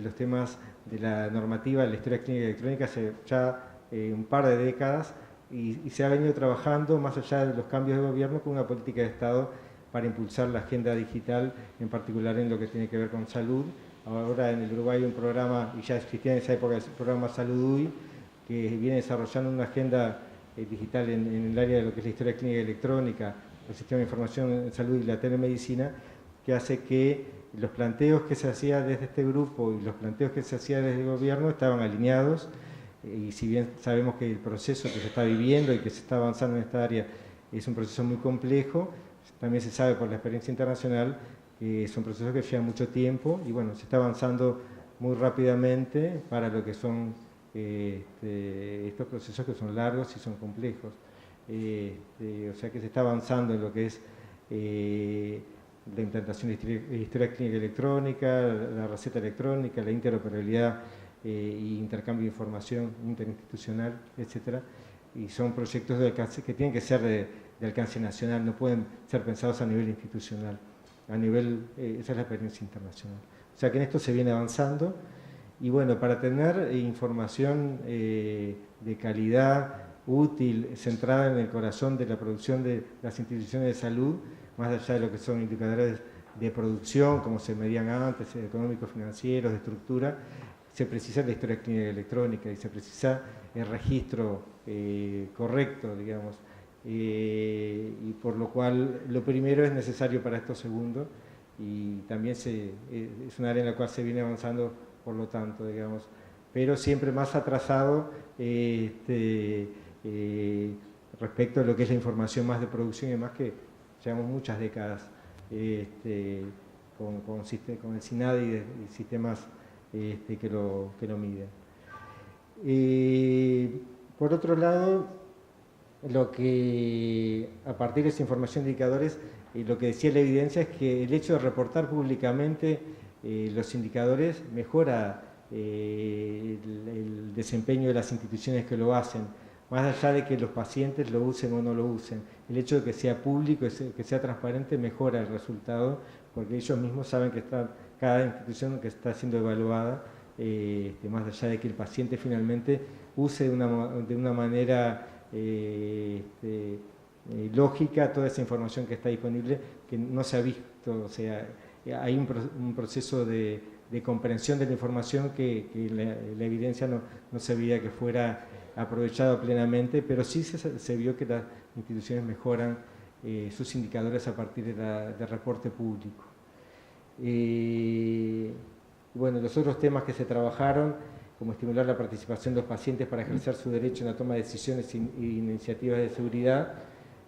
los temas de la normativa de la historia clínica electrónica hace ya un par de décadas y se ha venido trabajando más allá de los cambios de gobierno con una política de Estado para impulsar la agenda digital, en particular en lo que tiene que ver con salud. Ahora en el Uruguay hay un programa, y ya existía en esa época el programa Salud UI, que viene desarrollando una agenda digital en el área de lo que es la historia clínica electrónica, el sistema de información en salud y la telemedicina, que hace que los planteos que se hacían desde este grupo y los planteos que se hacían desde el gobierno estaban alineados, y si bien sabemos que el proceso que se está viviendo y que se está avanzando en esta área es un proceso muy complejo, también se sabe por la experiencia internacional que son procesos que llevan mucho tiempo y bueno, se está avanzando muy rápidamente para lo que son estos procesos que son largos y son complejos. O sea que se está avanzando en lo que es la implantación de historia clínica electrónica, la receta electrónica, la interoperabilidad y intercambio de información interinstitucional, etcétera. Y son proyectos de alcance que tienen que ser de alcance nacional, no pueden ser pensados a nivel institucional. Esa es la experiencia internacional. O sea que en esto se viene avanzando. Y bueno, para tener información de calidad, útil, centrada en el corazón de la producción de las instituciones de salud, más allá de lo que son indicadores de producción, como se medían antes, económicos, financieros, de estructura, se precisa la historia clínica electrónica y se precisa el registro correcto, digamos. Y por lo cual lo primero es necesario para esto segundo y también es un área en la cual se viene avanzando por lo tanto, digamos, pero siempre más atrasado respecto a lo que es la información más de producción y demás, que llevamos muchas décadas con el SINADI y sistemas que lo miden. Por otro lado, lo que, a partir de esa información de indicadores, lo que decía la evidencia es que el hecho de reportar públicamente los indicadores mejora el desempeño de las instituciones que lo hacen, más allá de que los pacientes lo usen o no lo usen. El hecho de que sea público, que sea transparente, mejora el resultado, porque ellos mismos saben que cada institución que está siendo evaluada, más allá de que el paciente finalmente use de una manera lógica toda esa información que está disponible, que no se ha visto. O sea, hay un proceso de comprensión de la información que la evidencia no se veía que fuera aprovechado plenamente, pero sí se vio que las instituciones mejoran sus indicadores a partir del reporte público. Bueno, los otros temas que se trabajaron, como estimular la participación de los pacientes para ejercer su derecho en la toma de decisiones e iniciativas de seguridad,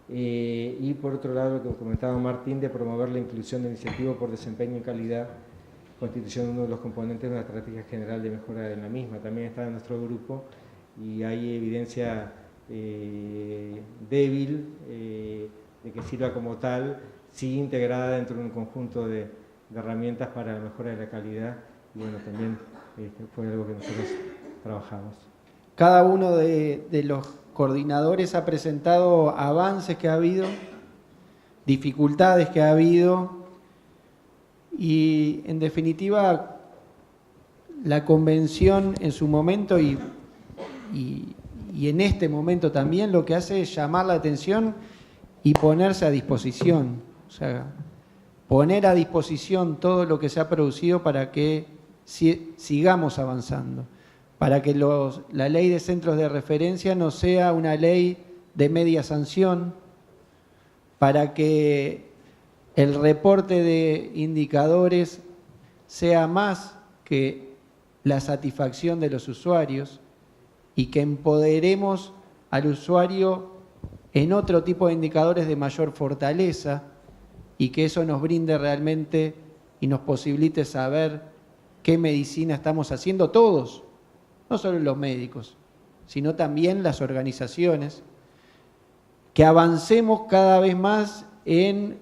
y por otro lado, lo que comentaba Martín, de promover la inclusión de iniciativas por desempeño en calidad, constituyendo uno de los componentes de una estrategia general de mejora en la misma. También está en nuestro grupo y hay evidencia débil de que sirva como tal, sí integrada dentro de un conjunto de herramientas para la mejora de la calidad. Y bueno, también fue algo que nosotros trabajamos. Cada uno de los coordinadores ha presentado avances que ha habido, dificultades que ha habido y, en definitiva, la convención en su momento y en este momento también lo que hace es llamar la atención y ponerse a disposición. O sea, poner a disposición todo lo que se ha producido para que sigamos avanzando, para que la ley de centros de referencia no sea una ley de media sanción, para que el reporte de indicadores sea más que la satisfacción de los usuarios y que empoderemos al usuario en otro tipo de indicadores de mayor fortaleza y que eso nos brinde realmente y nos posibilite saber qué medicina estamos haciendo todos, no solo los médicos, sino también las organizaciones, que avancemos cada vez más en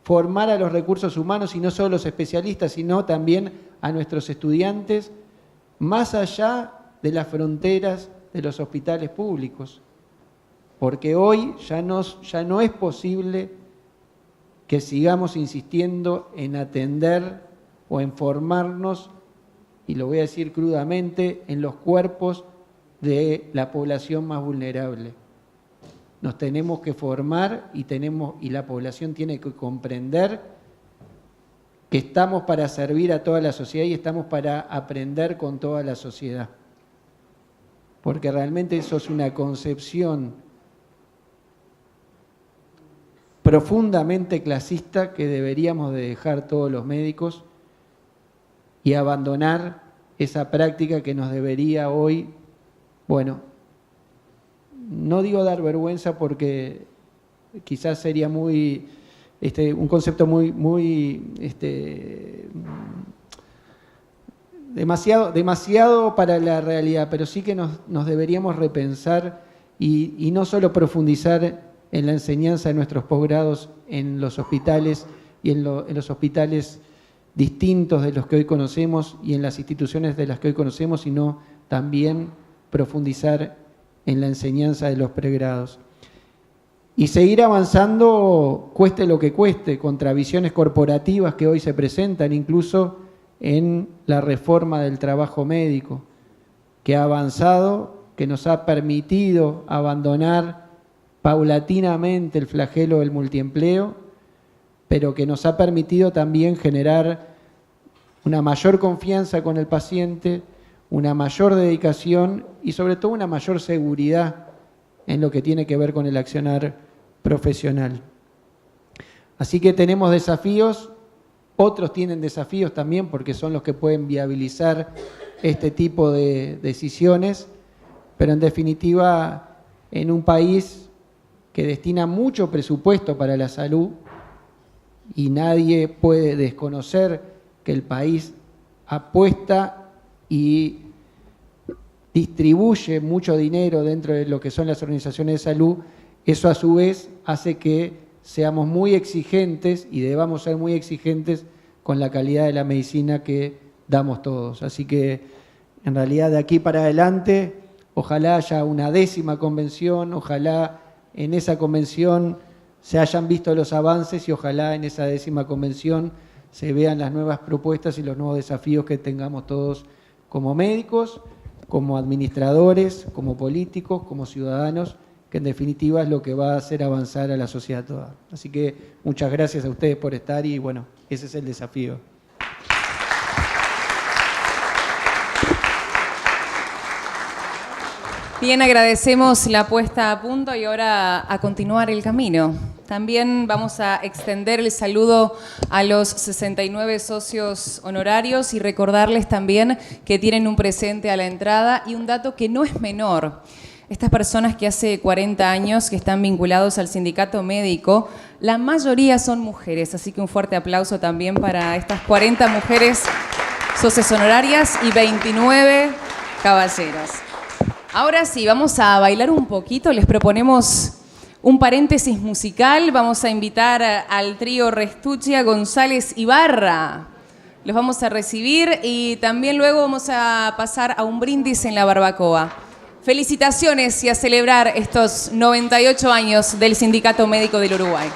formar a los recursos humanos y no solo los especialistas, sino también a nuestros estudiantes, más allá de las fronteras de los hospitales públicos, porque hoy ya no es posible que sigamos insistiendo en atender o en formarnos, y lo voy a decir crudamente, en los cuerpos de la población más vulnerable. Nos tenemos que formar y la población tiene que comprender que estamos para servir a toda la sociedad y estamos para aprender con toda la sociedad. Porque realmente eso es una concepción profundamente clasista que deberíamos de dejar todos los médicos y abandonar esa práctica que nos debería hoy, bueno, no digo dar vergüenza porque quizás sería muy, un concepto demasiado para la realidad, pero sí que nos deberíamos repensar y no solo profundizar en la enseñanza de nuestros posgrados en los hospitales y en los hospitales distintos de los que hoy conocemos y en las instituciones de las que hoy conocemos, sino también profundizar en la enseñanza de los pregrados. Y seguir avanzando, cueste lo que cueste, contra visiones corporativas que hoy se presentan, incluso en la reforma del trabajo médico, que ha avanzado, que nos ha permitido abandonar paulatinamente el flagelo del multiempleo, pero que nos ha permitido también generar una mayor confianza con el paciente, una mayor dedicación y sobre todo una mayor seguridad en lo que tiene que ver con el accionar profesional. Así que tenemos desafíos, otros tienen desafíos también porque son los que pueden viabilizar este tipo de decisiones, pero en definitiva en un país que destina mucho presupuesto para la salud y nadie puede desconocer que el país apuesta y distribuye mucho dinero dentro de lo que son las organizaciones de salud, eso a su vez hace que seamos muy exigentes y debamos ser muy exigentes con la calidad de la medicina que damos todos. Así que en realidad de aquí para adelante, ojalá haya una 10ª convención, ojalá en esa convención se hayan visto los avances y ojalá en esa 10ª convención se vean las nuevas propuestas y los nuevos desafíos que tengamos todos como médicos, como administradores, como políticos, como ciudadanos, que en definitiva es lo que va a hacer avanzar a la sociedad toda. Así que muchas gracias a ustedes por estar y bueno, ese es el desafío. Bien, agradecemos la puesta a punto y ahora a continuar el camino. También vamos a extender el saludo a los 69 socios honorarios y recordarles también que tienen un presente a la entrada y un dato que no es menor. Estas personas que hace 40 años que están vinculados al sindicato médico, la mayoría son mujeres, así que un fuerte aplauso también para estas 40 mujeres socias honorarias y 29 caballeros. Ahora sí, vamos a bailar un poquito, les proponemos un paréntesis musical, vamos a invitar al trío Restuccia, González y Barra. Los vamos a recibir y también luego vamos a pasar a un brindis en la barbacoa. Felicitaciones y a celebrar estos 98 años del Sindicato Médico del Uruguay.